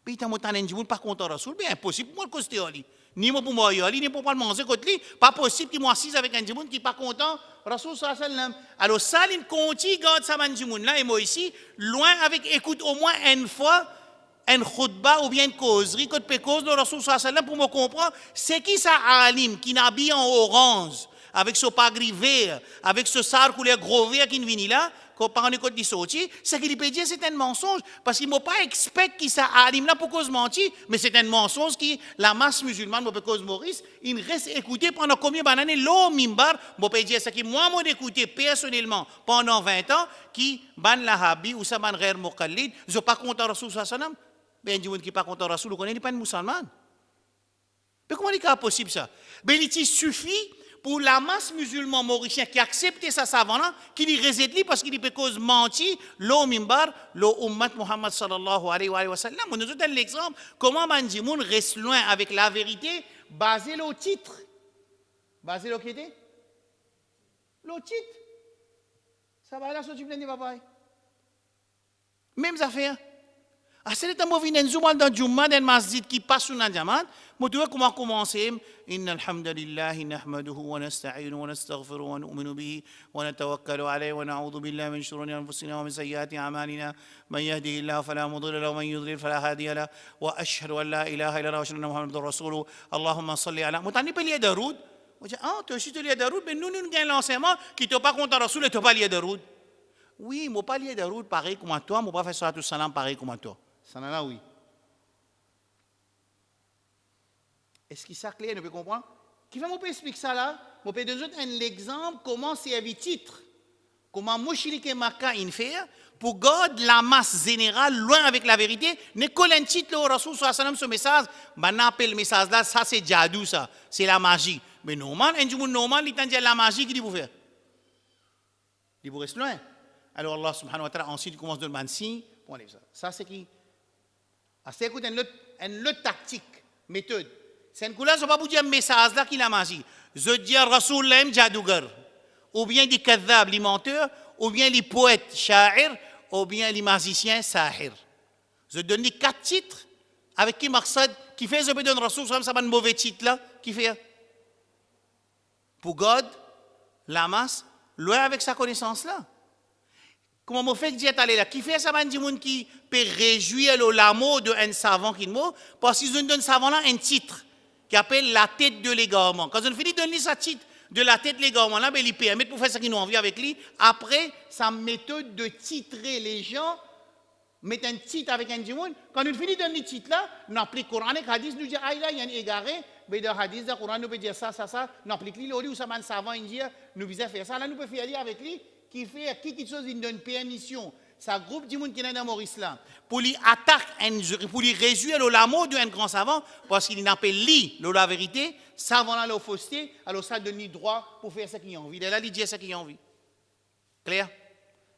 Puis tu as monté un pas contre Rasoul, bien impossible pour moi de coster ali. Ni moi pour moi ali, ni pour pas le manger contre lui, pas possible qu'il m'assise avec un djimoun qui n'est pas content Rasoul sallallahu alayhi wa sallam. Alors ça il continue garde ça man djimoun là et moi ici loin avec écoute au moins une fois un khutba ou bien une causerie que tu cause de Rasoul sallallahu alayhi wa sallam pour me comprendre c'est qui ça alim qui n'habille en orange avec ce pagri vert avec ce sar couleur gros vert qui vient là quand on écoute des sorties, c'est qu'il peut dire c'est un mensonge, parce qu'il ne m'a pas expecté qu'il ça alim là pour cause mentir, mais c'est un mensonge qui, la masse musulmane, pour cause Maurice, il reste écouté pendant combien d'années, l'eau mimbar, je peux dire c'est que moi, j'ai écouté personnellement pendant 20 ans, qui ban la habi ou ça ban ghair muqallid, je ne pas contre Rasul sallallahu alayhi wa sallam, ben, il dit qui pas contre Rasul, il n'est pas un musulman. Mais comment est-ce possible ça? Ben, il suffit pour la masse musulmane mauricienne qui accepte ça savant qui lui réside parce qu'il peut cause mentir l'eau mimbar l'eau ummat Muhammad sallallahu alayhi wa sallam. Nous donne l'exemple comment Mandimoun reste loin avec la vérité basé le titre. Basé le titre. Le titre. Ça va là sur du plein de papaye. Mêmes affaires. C'est le temps de Zoumal dans Jumma, dans le masjid qui passe sur le diamant. Je dois comment commencer. Inna alhamdulillahi nahmaduhu wa nasta'inu wa nastaghfiru wa nu'minu bihi wa natawakkalu alayhi wa na'udhu billahi min shururi anfusina wa min sayyiati a'malina. Man yahdihillahu fala mudilla lahu wa man yudlil fala hadiya lahu. Wa ashhadu an la ilaha illallah wa ashhadu anna Muhammadan rasuluhu. Allahumma salli ala. Mutani pas lié daroud. On dit ah, tu as aussi lié daroud, mais nous gagnons l'enseignement qui te pas contre rasoul et tu pas lié daroud. Oui, moi pas lié daroud pareil comme toi, moi pas faire salatul salam pareil comme toi. Ça en a oui. Est-ce qu'il s'est clair, vous pouvez comprendre? Qui va me expliquer ça là? Je peux donner un exemple comment c'est un titre. Comment Mouchrik et Makkah in faire pour garder la masse générale loin avec la vérité. Ne colle un titre au Rasoul sallallahu alayhi wa sallam ce message. Ben appelle le message là, ça c'est jadou ça. C'est la magie. Mais normal, un jour normal, il t'a dit la magie qu'il vous faire. Il vous reste loin. Alors Allah subhanahu wa ta'ala ensuite commence de demander signe pour enlever ça. Ça c'est qui? C'est écoute une autre tactique, méthode. C'est un coup là, je ne vais pas vous dire un message là qui la magie. Je dis à Rasoul l'aime jadougar. Ou bien les kadhab, les menteurs, ou bien les poètes, sha'ir, ou bien les magiciens, sahir. Je donne les 4 titres avec qui Marsad qui fait je peux donner ressources, ça va un mauvais titre là, qui fait pour God, la masse, loin avec sa connaissance là. Comment mon fait dire aller là, qui fait ça va dire monde qui peut réjouir l'amour d'un savant qui mot, parce qu'ils donnent savant là un titre qui appelle la tête de l'égarement. Quand on finit de donner sa titre de la tête de l'égarement là, ben il permet pour faire ça qu'ils ont envie avec lui. Après, sa méthode de titrer les gens, mettre un titre avec un djimoun. Quand on finit de donner ce titre là, on applique le Coran et le hadith, nous dit ah là il y a un égaré, mais dans le hadith, dans le Coran nous peut dire ça, on applique lui, au lieu où ça man savant il dit nous visons faire ça, là nous peut faire lire avec lui. Qui fait quelque chose, il donne permission. Ça groupe du monde qui est dans Maurice là. Pour lui attaquer, pour lui réduire l'amour d'un grand savant, parce qu'il n'appelle lui la vérité, savant là la fausseté, alors ça donne lui droit pour faire ce qu'il a envie. Et là, il dit ce qu'il a envie. Clair?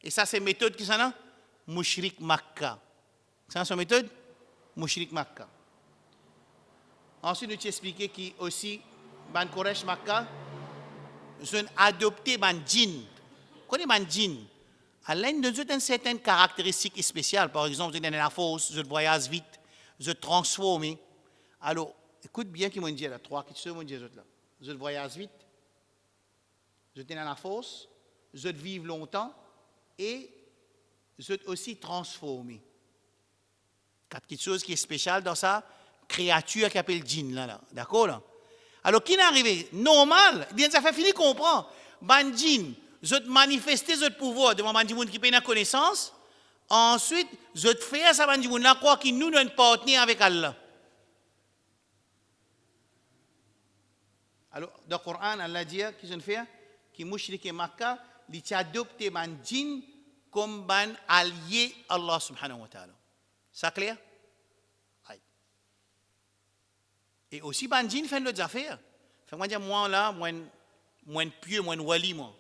Et ça, c'est méthode qui s'en a? Mouchrik Makka. C'est sa méthode? Mouchrik Makka. Ensuite, nous t'expliquer qui aussi, Ban Koresh Makka, ils ont adopté Ban Djinn. Quand on dit, Alain nous a une certaine caractéristique spéciale. Par exemple, vous êtes dans la force, vous voyagez vite, vous transformez. Alors, écoute bien qui m'ont dit là, trois qui m'ont dit là. Vous voyagez vite, vous êtes dans la force, vous vivez longtemps et vous êtes aussi transformé. Quelque chose qui est spécial dans ça, créature qui s'appelle djinn là. D'accord là? Alors, qui est arrivé? Normal, bien ça fait fini comprendre. Ban djinn, je te manifester ce pouvoir devant les gens qui ont la connaissance. Ensuite, je te fais ça, les gens croire qu'ils nous donnent partenaire avec Allah. Alors, dans le Coran, Allah dit qu'ils ont fait, qui mouchrik et Makka, ils ont adopté les djinns comme un allié Allah subhanahu wa ta'ala. C'est clair? Et aussi, les djinns font d'autres affaires. Fait dire, moi là, moi pieux, moi wali, moi.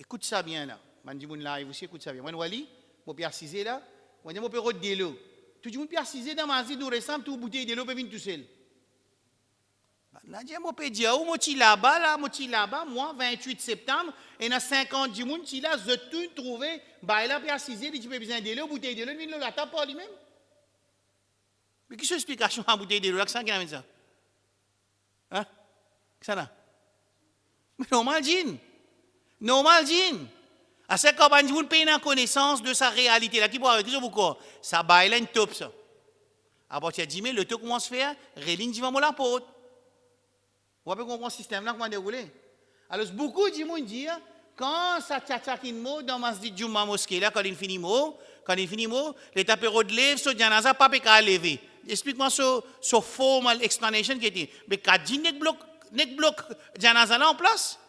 Écoute ça bien là. Je dis live aussi, écoute ça bien. Moi, Wali, je peux assiser là. Je dis, je peux rôder de l'eau. Tout le monde peut assiser dans ma vie, tout récemment, tout bouteille de l'eau peut venir tout seul. Je dis, je peux dire, moi, je suis là-bas, moi, 28 septembre, et dans 50 jours, je suis là, je tout trouvé, bah, là, peut assiser, il peut besoin de l'eau, bouteille de l'eau, il vient la table par lui-même. Mais qu'est-ce que l'explication à la bouteille de l'eau, ça, qui a ça? Hein? Ça là? Mais normal, djinn. Normal, djinn. À ce quand on paye une connaissance de sa réalité, là, qui pourra avec pourquoi? Ça baille une top, ça. À partir de 10 000, le temps commence à faire, Réline dit, va me la porte. Vous pouvez comprendre le système là, comment dérouler. Alors, beaucoup de gens disent, quand ça tchatchak une mot dans Masjid Jumma mosquée, là, quand il finit mot, les tapéros de lèvres, ce janaza, pas qu'à lever. Explique-moi ce formal explanation qui était. Mais quand djinn n'est bloque janaza là en place,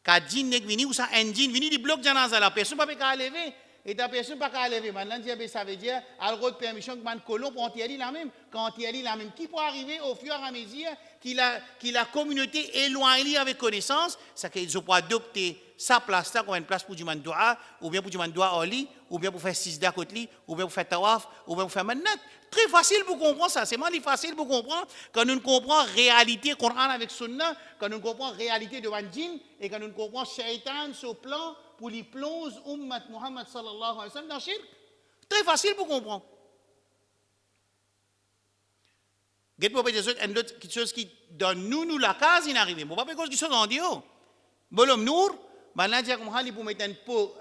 quand djinn n'est venu, ou ça un djinn venu, il bloque janaza là, personne ne peut pas lever. Et la personne ne peut pas lever. Maintenant, ça veut dire, à la permission que man colon pour Antiali la même, quand Antiali la même, qui peut arriver au fur et à mesure qu'il la communauté éloignée avec connaissance, c'est qu'ils ont adopter sa place là comme une place pour du mandoua, ou bien pour du mandoua au lit, ou bien pour faire sisda côté lit, ou bien pour faire tawaf, ou bien pour faire manat. Très facile pour comprendre ça. C'est vraiment facile pour comprendre quand nous comprenons la réalité Coran avec Sunna, quand nous comprenons la réalité de Wanjin, et quand nous comprenons Shaitan sur plan pour les plonge Ummat Muhammad sallallahu alayhi wa sallam dans le shirk. Très facile pour comprendre. Quelque chose qui donne nous la case, il n'arrive pas. Pas quelque chose en Dieu. Bolom Nour, maintenant, il pour mettre un pot,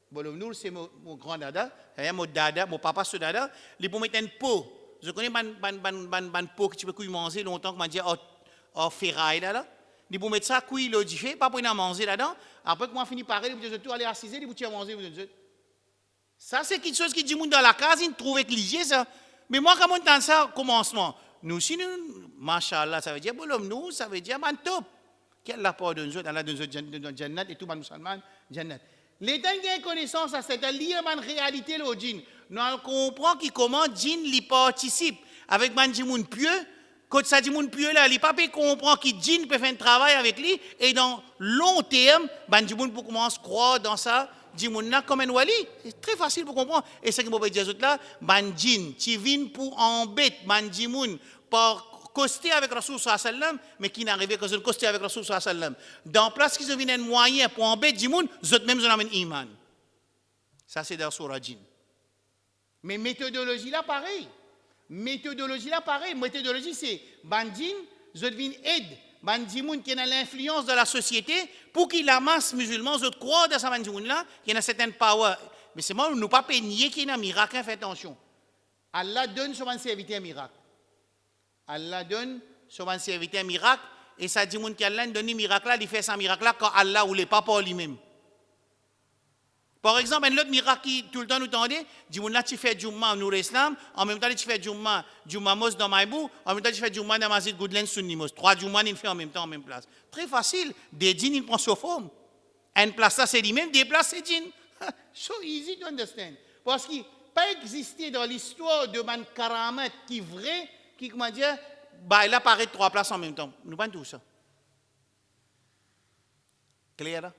Bolom Nour, c'est mon grand dada, c'est mon dada, mon papa, ce dada, il pour mettre un pot. Je connais un pot que tu peux manger longtemps, que je dis, en ferraille là. Il pour mettre ça, il le dit, pas pour manger là-dedans. Après, quand on finit par aller, il tout aller assiser, il pour manger. Ça, c'est quelque chose qui dit dans la case, il trouve que ça. Mais moi, quand on entend ça, commencement, nous, si nous, machallah, ça veut dire, bolom nous, ça veut dire, man top. Quel rapport de nous, Allah de Jannat et tout, man musulman, Jannat. L'État qui a connaissance à cette liée, man réalité, le djinn. Nous comprenons comment djinn lui participe avec man djimoun pieux. Quand ça djimoun pieux là, il pas comprend que djinn peut faire un travail avec lui et dans long terme, man djimoun peut commencer à croire dans ça. Djimoun comme un wali, c'est très facile pour comprendre. Et ce que je peux dire là, man djinn, tu viens pour embêter man djimoun par coster avec Rasoul sallam, mais qui n'arrive que de coster avec Rasoul sallam. Dans place qu'ils ont un moyen pour embêter djimoun, eux même ils ont iman. Ça c'est dans Surah Djinn. Mais méthodologie là pareil. Méthodologie là, pareil. Méthodologie, c'est bandin, je devine aide. Bandimoun qui a l'influence de la société pour qu'il la masse musulmane, je crois dans sa bandimoun là, qui a une certaine power. Mais c'est moi, nous ne pas nier qu'il y a un miracle, faites attention. Allah donne sur un serviteur un miracle. Allah donne sur un serviteur un miracle, et ça dit qu'Allah donne un miracle là, il fait ça miracle là quand Allah ne voulait pas pour lui-même. Par exemple, un autre miracle qui tout le temps nous tendait, dit là tu fais Jumma au Islam, en même temps tu fais Jumma Mos dans Maïbou, en même temps tu fais Jumma dans Masjid Goodlands Sunni Mos. 3 Jumma il fait en même temps en même place. Très facile, des djinns ils prennent sa forme. Une place ça c'est lui-même, des places c'est djinn. So easy to understand. Parce qu'il n'a pas existé dans l'histoire de man karamat qui est vrai, qui comment dire, bah il apparaît 3 places en même temps. Nous pas tout ça. Clair là?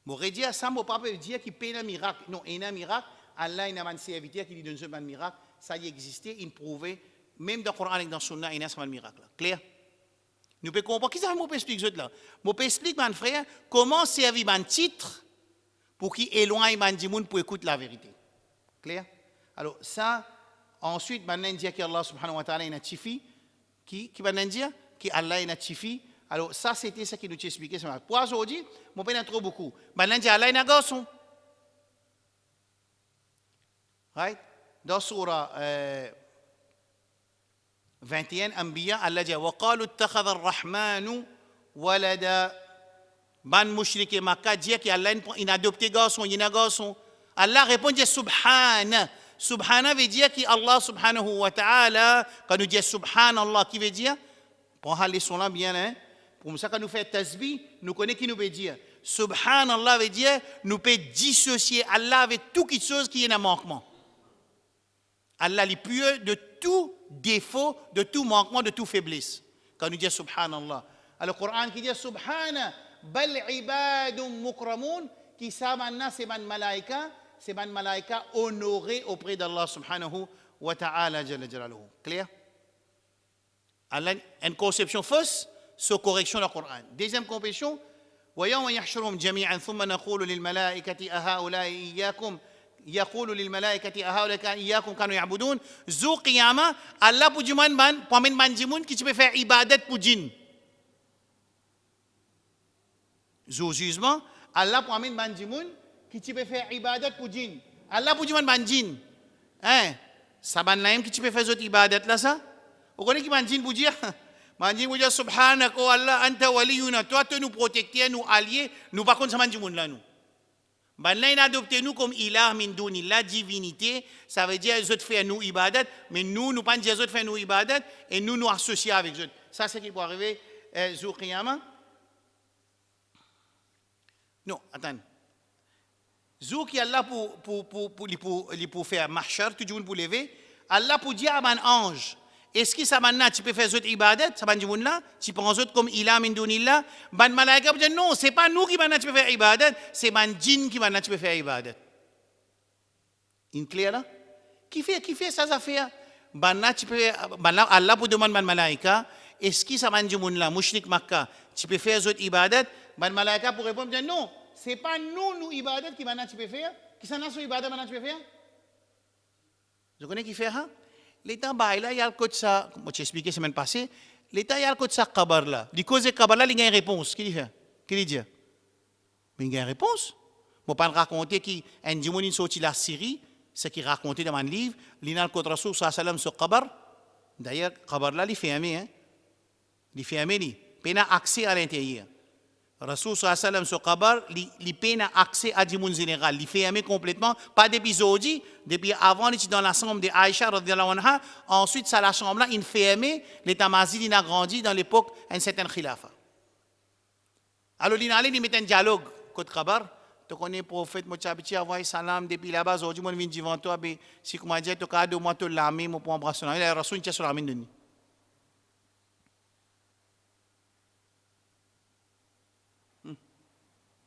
M'aurait dit à ça, mon papa dire qu'il paye un miracle. Non, il y a un miracle. Allah, il a un serviteur qui lui donne un miracle. Ça y existait, il prouvait. Même dans le Coran et dans le Sunna, il y a un miracle. Clair? Nous pouvons comprendre. Qu'est-ce que je peux expliquer là? Je peux expliquer, mon frère, comment servir un titre pour qu'il éloigne les gens pour écouter la vérité. Clair? Alors, ça, ensuite, maintenant, dit qu'Allah subhanahu wa ta'ala, il a un tifi. Qui va dire? qu'Allah est tifi. Alors, ça, c'était ce qui nous expliquait. Pour aujourd'hui, je ne peux pas trop beaucoup. Maintenant, Allah est un garçon. Right? Dans Surah 21, Anbiya, Allah dit وَقَالُوا اتَّخَذَ الرَّحْمَنُ وَلَدًا. Ban mushrik et Makkah dit qu'Allah a adopté garçon, il y a un garçon. Allah répond Subhana. Subhana veut dire qu'Allah subhanahu wa ta'ala, quand nous disons Subhanallah, qui veut dire, pour aller son là bien, hein, pour ça, quand nous faisons tasbih, nous connaissons qui nous veut dire. Subhanallah veut dire, nous pouvons dissocier Allah avec toute chose qui est un manquement. Allah est pur de tout défaut, de tout manquement, de toute faiblesse. Quand nous disons Subhanallah. Alors, le Coran qui dit Subhana, bal ibadun mukramun, qui savent c'est man malaika, c'est man malaika honoré auprès d'Allah subhanahu wa ta'ala jalla jalaluhu. Clair? Allah a une conception fausse sur correction du Coran. Deuxième conception, ويوم يحشرهم جميعا ثم نقول للملائكة أهؤلاء إياكم يقول للملائكة أهؤلاء إياكم كانوا يعبدون ذو قيامة Allah pour juman ban pamen ban jimun qui peut faire ibadat pour jinn. ذو jugement Allah pour pamen ban jimun qui peut faire ibadat pour jinn. Allah pour juman ban jinn. Hein? Ça ban laim qui peut faire autre ibadat là ça? Vous connaissez qui ban jinn pour dire? Manji vous dire subhanak oh Allah anta waliyuna, toi tu nous protecter, nous allier, nous par contre ça manji moun là nous. Ben là il a adopté nous comme ilah min duni, la divinité, ça veut dire les autres faire nous ibadat, mais nous pas dire les autres faire nous ibadat et nous associer avec eux. Ça c'est qui peut arriver jour qiyamah. Non, attends. Jour qui Allah pour faire mahshar, tout le monde pour lever, Allah pour dire à un ange. Est-ce que ça maintenant tu peux faire autre ibadat, ça banjimoun là, tu prends autre comme ilah min dunillah, ban malaika dit non, c'est pas nous qui maintenant tu peux faire ibadat, c'est ban djinn qui maintenant tu peux faire ibadat. In clair là? Qui fait ça affaire? Ban tu peux Allah pour demander ban malaika, est-ce que ça banjimoun là, mushrik Makkah, tu peux faire autre ibadat, ban malaika pour répondre non, c'est pas nous ibadat qui maintenant tu peux faire, qui ça n'a sur ibadat maintenant tu peux faire? Vous connaissez qui fait ça? L'État il y a le code ça, moi j'ai expliqué la semaine passée, l'État il y a le code ça kabar là. Du cause de kabar là, il y a une réponse. Qui dit fait? Qui dit? Mais il y a une réponse. Moi pas raconter qui un djimouni sorti la Syrie, ce qui raconté dans mon livre, il y a le code Rasoul sallam sur kabar. D'ailleurs kabar là il fermé hein. Il fermé il n'a accès à l'intérieur. Rasoul sallam sur kabar, il peine accès à djimoun général, il fermé complètement, pas d'épisode, depuis avant il était dans la chambre de Aïcha radhiyallahu anha, ensuite ça la chambre là il fermé, l'état mazid il a grandi dans l'époque un certain khilafa. Alors il met un dialogue côté kabar, tu connais prophète Mochabichi envoyé salam depuis là-bas aujourd'hui moi vient devant toi mais si comment dire tu as de moi te l'ami moi pour embrasser là Rasoul tient sur la main de nous.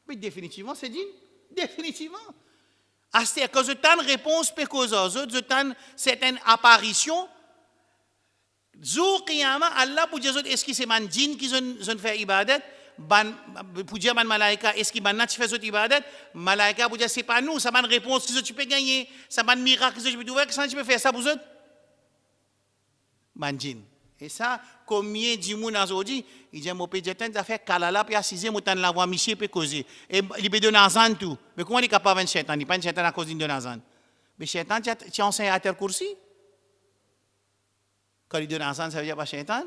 Mais définitivement, c'est dit. Définitivement. C'est à cause de tant de réponses, à cause de tant de certaines apparitions. Jour Qiyamah, Allah pour dire est-ce que c'est man djinn qui ont fait ibadat? Pour dire man malaika, est-ce que man tu fais autre ibadat? Malaika pour dire c'est pas nous, ça man réponse que tu peux gagner, ça man miracle que tu peux trouver, que ça tu peux faire ça pour eux. manjin. Et ça, combien de gens aujourd'hui, ils disent, mon père, ça fait kalala, puis assisé, moi, t'en l'avoir monsieur, puis causer. Et il peut donner un tout. Mais comment il est capable de faire un il n'est pas un shaitan à cause d'une donne mais shaitan, tu enseignes à tel coursi. Quand il donne un ça veut dire pas shaitan.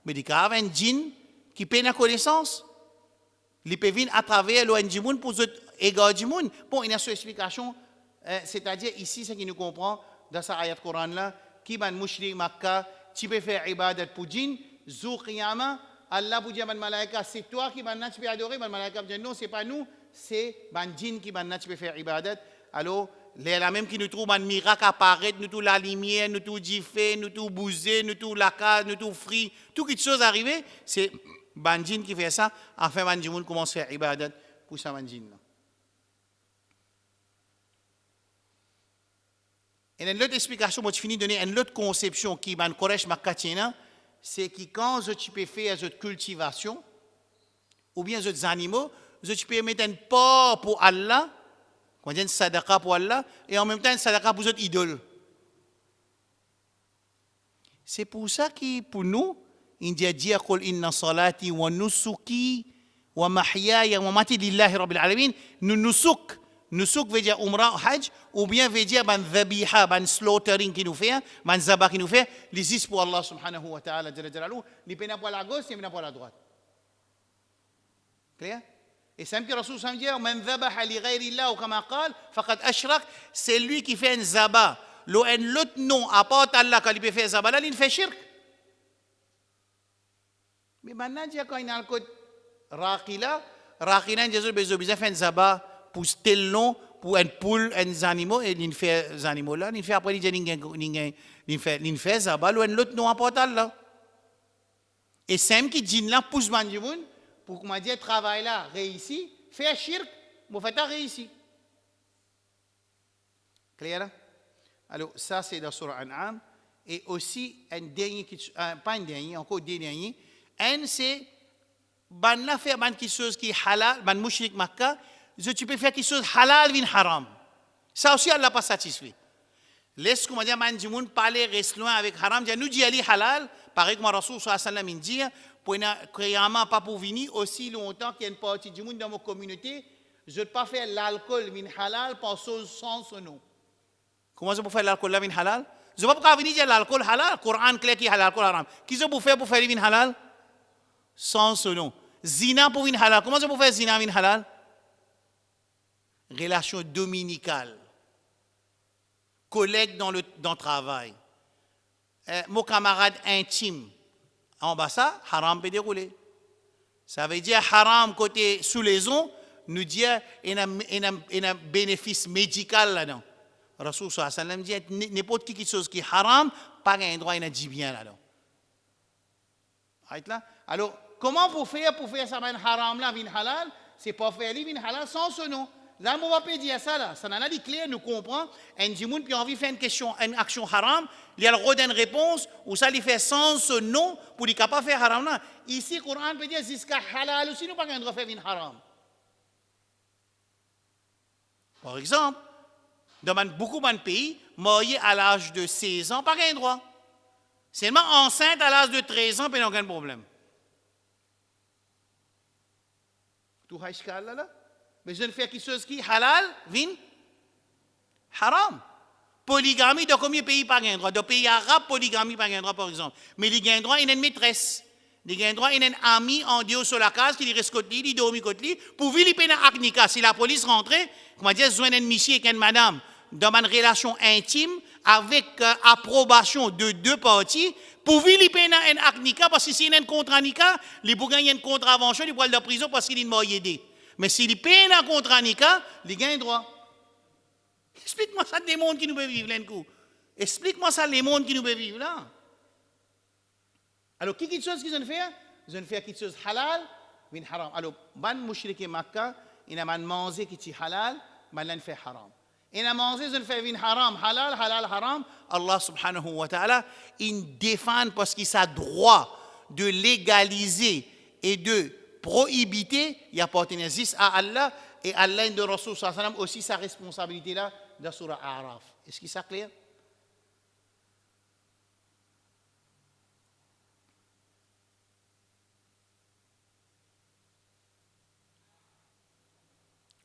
Mais il y a un djinn qui paie la connaissance. Il peut venir à travers l'ONG pour égarer du monde. Bon, il y a une explication, c'est-à-dire ici, ce qui nous comprend dans sa ayat Coran là, qui ban mushrik Makkah, tu peux faire ibadat pour djinn, Zou Qiyama, Allah vous dit à malaika, c'est toi qui ban tu peux adorer, malaika dit non, c'est pas nous, c'est ban djinn qui ban tu peux faire ibadat. Alors, la même qui nous trouve un miracle apparaître, nous tout la lumière, nous tout diffé, nous tout bouser, nous tout la case, nous tout frit, tout quelque chose arrivé, c'est Banjin qui fait ça, enfin Banjin commence à faire ibadat pour ça Banjin. Et une autre explication, moi je finis de donner une autre conception qui ban Koresh Makatiena, c'est que quand tu peux faire cette cultivation, ou bien ces animaux, tu peux mettre un porc pour Allah, qu'on dit une sadaqa pour Allah, et en même temps une sadaqa pour les idoles. C'est pour ça que pour nous, il dit qul inna salati wa nusuki wa mahyaya wa mamati lillahi rabbil alamin. Nous nusuk veut dire umrah hajj, ou bien veut dire ban dhabiha, ban slaughtering qui nous fait, ban zabah qui nous fait, les is pour Allah subhanahu wa ta'ala jalla jalaluhu, ni pena pour la gauche, ni pena pour la droite. Clair? Et c'est même que Rasul dit, man dhabaha li ghayri Allah ou comme qal, faqad ashrak, c'est lui qui fait un zabah. L'autre nom, à part Allah, quand il peut faire zabah, là, il fait shirk. Mais maintenant, quand il y a le code Raqila, il a fait un zabah pour tel nom, pour un poule, un animal, et il fait des animaux là, il fait après, il fait zabah, l'autre nom, à part Allah. Et c'est même qui dit là, pousse Manjimoun, pour qu'on dise travail là, réussi, faire shirk, vous faites réussi. Clair? Alors, ça c'est dans Surah An'am. Et aussi, un dernier, pas un dernier, encore deux derniers. Un, c'est, ban la faire ban quelque chose qui est halal, ban mushrik Makkah, tu peux faire quelque chose halal vin haram. Ça aussi, Allah n'a pas satisfait. Laisse, comment dire, man jimoun parler, reste loin avec haram, nous dit ali halal, pareil comme Rasul sallallahu alayhi wa sallam dit, pour ne pas pour venir aussi longtemps qu'il y a une partie du monde dans ma communauté, je ne peux pas faire l'alcool vin halal sans son nom. Comment ça pour faire l'alcool là vin halal? Je ne peux pas venir dire l'alcool halal, Coran clair qui est halal, alcool haram. Qui ça pour faire vin halal? Sans son nom. Zina pour vin halal. Comment ça pour faire zina vin halal? Relation dominicale. Collègue dans le travail. Mon camarade intime. En bas ça, haram peut dérouler. Ça veut dire haram côté sous les ondes, nous dire il y a un bénéfice médical là-dedans. Rasul sallallahu alayhi wa sallam dit n'importe qui chose qui est haram, pas un droit, il a dit bien là-dedans. Alors, comment pour faire ça ben haram là, vin halal, c'est pas faire vin halal sans ce nom. Là, on va pas dire ça là. Ça n'a dit clair, nous comprend. Un djimoun puis envie faire une action haram, il y a le droit d'une réponse ou ça lui fait sans ce nom pour lui capable faire haram là. Ici, le Coran peut dire jusqu'à halal aussi, nous pas un droit faire vin haram. Par exemple, dans beaucoup de pays, marié à l'âge de 16 ans, pas un droit. Seulement enceinte à l'âge de 13 ans, puis il n'y a aucun problème. Tout là. Mais je ne fais quelque chose qui est halal, vin, haram. Polygamie, dans combien de pays pas un droit? Dans pays arabes, polygamie pas un droit, par exemple. Mais il y a un droit, il y a une maîtresse. Il y a un droit, il y a un ami en Dieu sur la case qui reste côté, il dormi côté, pour vivre à Aknika. Si la police rentrait, comment dire, besoin d'un monsieur et une madame dans une relation intime avec approbation de deux parties, pour vivre un Aknika, parce que s'il y a un contre-Nika, il peut gagner une contravention, il peut aller en prison parce qu'il est mort aidé. Mais s'il paye un contrat Nika, il gagne droit. Explique-moi ça des mondes qui nous peuvent vivre là. Explique-moi ça les mondes qui nous peuvent vivre là. Alors, quelque chose qu'ils ont fait? Ils ont fait quelque chose halal, mais haram. Alors, ban mushrik Makkah, ils ont mangé qui est halal, mais ils ont fait haram. Ils ont mangé, ils ont fait vin haram, halal, haram. Allah subhanahu wa ta'ala, ils défendent parce qu'ils ont droit de légaliser et de prohibiter, il appartient à Allah et Allah de Rasul sallallahu alayhi wa sallam aussi sa responsabilité là dans Surah A'raf. Est-ce que c'est clair?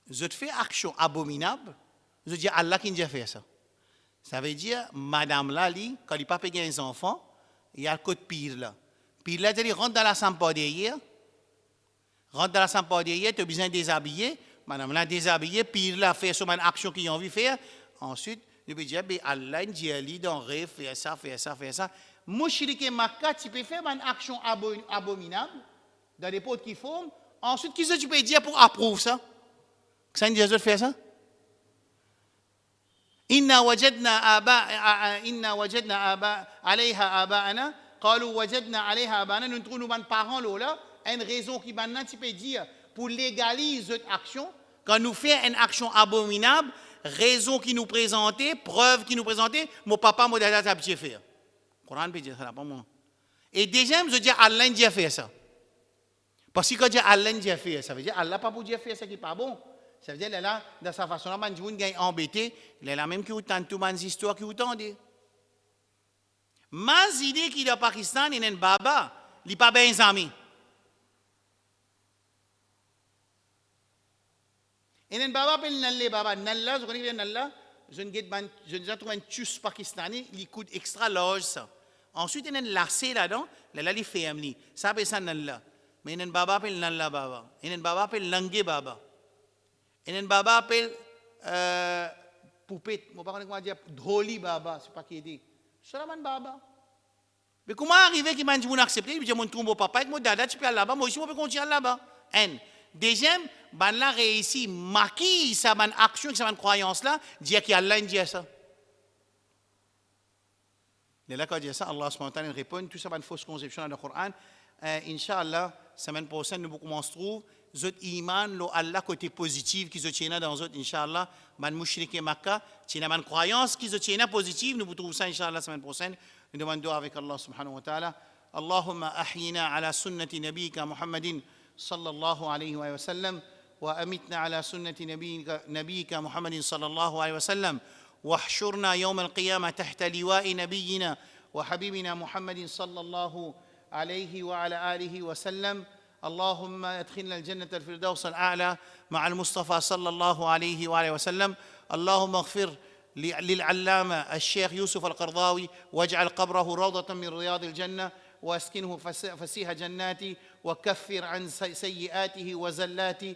je fais action abominable, je dis Allah qui a fait ça. Ça veut dire, madame là, quand il n'a pas payé les enfants, il y a le code pire là. Pire là, il rentre dans la chambre derrière, tu as besoin de déshabiller, madame là déshabillée, pire là, fait sur une action qu'il a envie de faire. Ensuite, il peut dire, Allah dit dans rêve, faire ça. Mouchrik et Makka, tu peux faire une action abominable dans les potes qui font. Ensuite, qu'est-ce que tu peux dire pour approuver ça? Que ça ne fait ça? إنا وجدنا عليها آباءنا قالوا وجدنا عليها آباءنا. Nous trouvons nos parents là, une raison qui maintenant tu peux dire pour légaliser cette action. Quand nous faisons une action abominable, raison qui nous présentait, preuve qui nous présentait, mon papa m'a dit à faire. Le Coran peut dire ça, pas moi. Et deuxième, je dis Allah a fait ça. Parce que quand je dis Allah a fait ça, veut dire Allah pas pour dire faire ça qui n'est pas bon. Ça veut dire là, de sa façon là, man gens gagne embêté, là même qui autant tout man histoire qui autant dit. Mas idée qui dans Pakistan, il y a un baba, il pas bien amis. Il y a un baba appelle Nalle baba, Nalla, je connais Nalla, je ne trouve un tchus pakistanais, il coûte extra large ça. Ensuite il y a un lacet là-dedans, là il fait amni. Ça appelle ça Nalla. Mais il y a un baba appelle Nalla baba. Il y a un baba appelle Langue baba. Et un baba appelle poupette, je ne sais pas comment dire, drôli baba, c'est pas qui dit. C'est un baba. Mais comment arriver qu'il m'a dit qu'on accepte, il dit mon trombo papa, mon dada, tu peux aller là-bas, moi aussi, je peux continuer là-bas. Deuxième, ban là réussi, maquille sa ban action, sa ban croyance là, dire qu'il y a Allah, il dit ça. Et là, quand il dit ça, Allah subhanahu répond, tout ça, ban fausse conception dans le Coran. Inch'Allah, semaine prochaine, nous commencerons. Zot iman lo Allah côté positif qui se tient dans zot inshallah man mushrik et Makka tient man croyance qui se tient positive nous trouvons ça inshallah semaine prochaine nous demandons avec Allah subhanahu wa ta'ala Allahumma ahyina ala sunnati nabiyyika Muhammadin sallallahu alayhi wa sallam wa amitna ala sunnati nabiyyika Muhammadin sallallahu alayhi wa sallam واحشرنا يوم القيامة تحت لواء نبينا وحبيبنا محمد صلى الله عليه وعلى آله وسلم اللهم ادخلنا الجنة الفردوس الأعلى مع المصطفى صلى الله عليه وآله وسلم اللهم اغفر للعلامة الشيخ يوسف القرضاوي واجعل قبره روضة من رياض الجنة واسكنه فسيح جناتي وكفر عن سيئاته وزلاته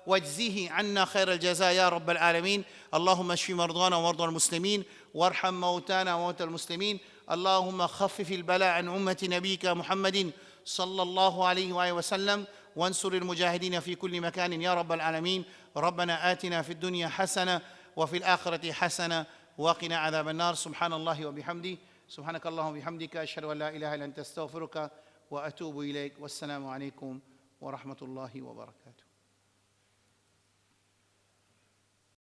واجزه عنا خير الجزاء يا رب العالمين اللهم اشف مرضانا ومرضى المسلمين وارحم موتانا وموتى المسلمين اللهم خفف البلاء عن أمة نبيك محمد صلى الله عليه وآله وسلم وانصر المجاهدين في كل مكان يا رب العالمين ربنا آتنا في الدنيا حسنة وفي الآخرة حسنة وقنا عذاب النار سبحان الله وبحمده سبحانك اللهم وبحمدك أشهد أن لا إله إلا أنت أستغفرك وأتوب إليك والسلام عليكم ورحمة الله وبركاته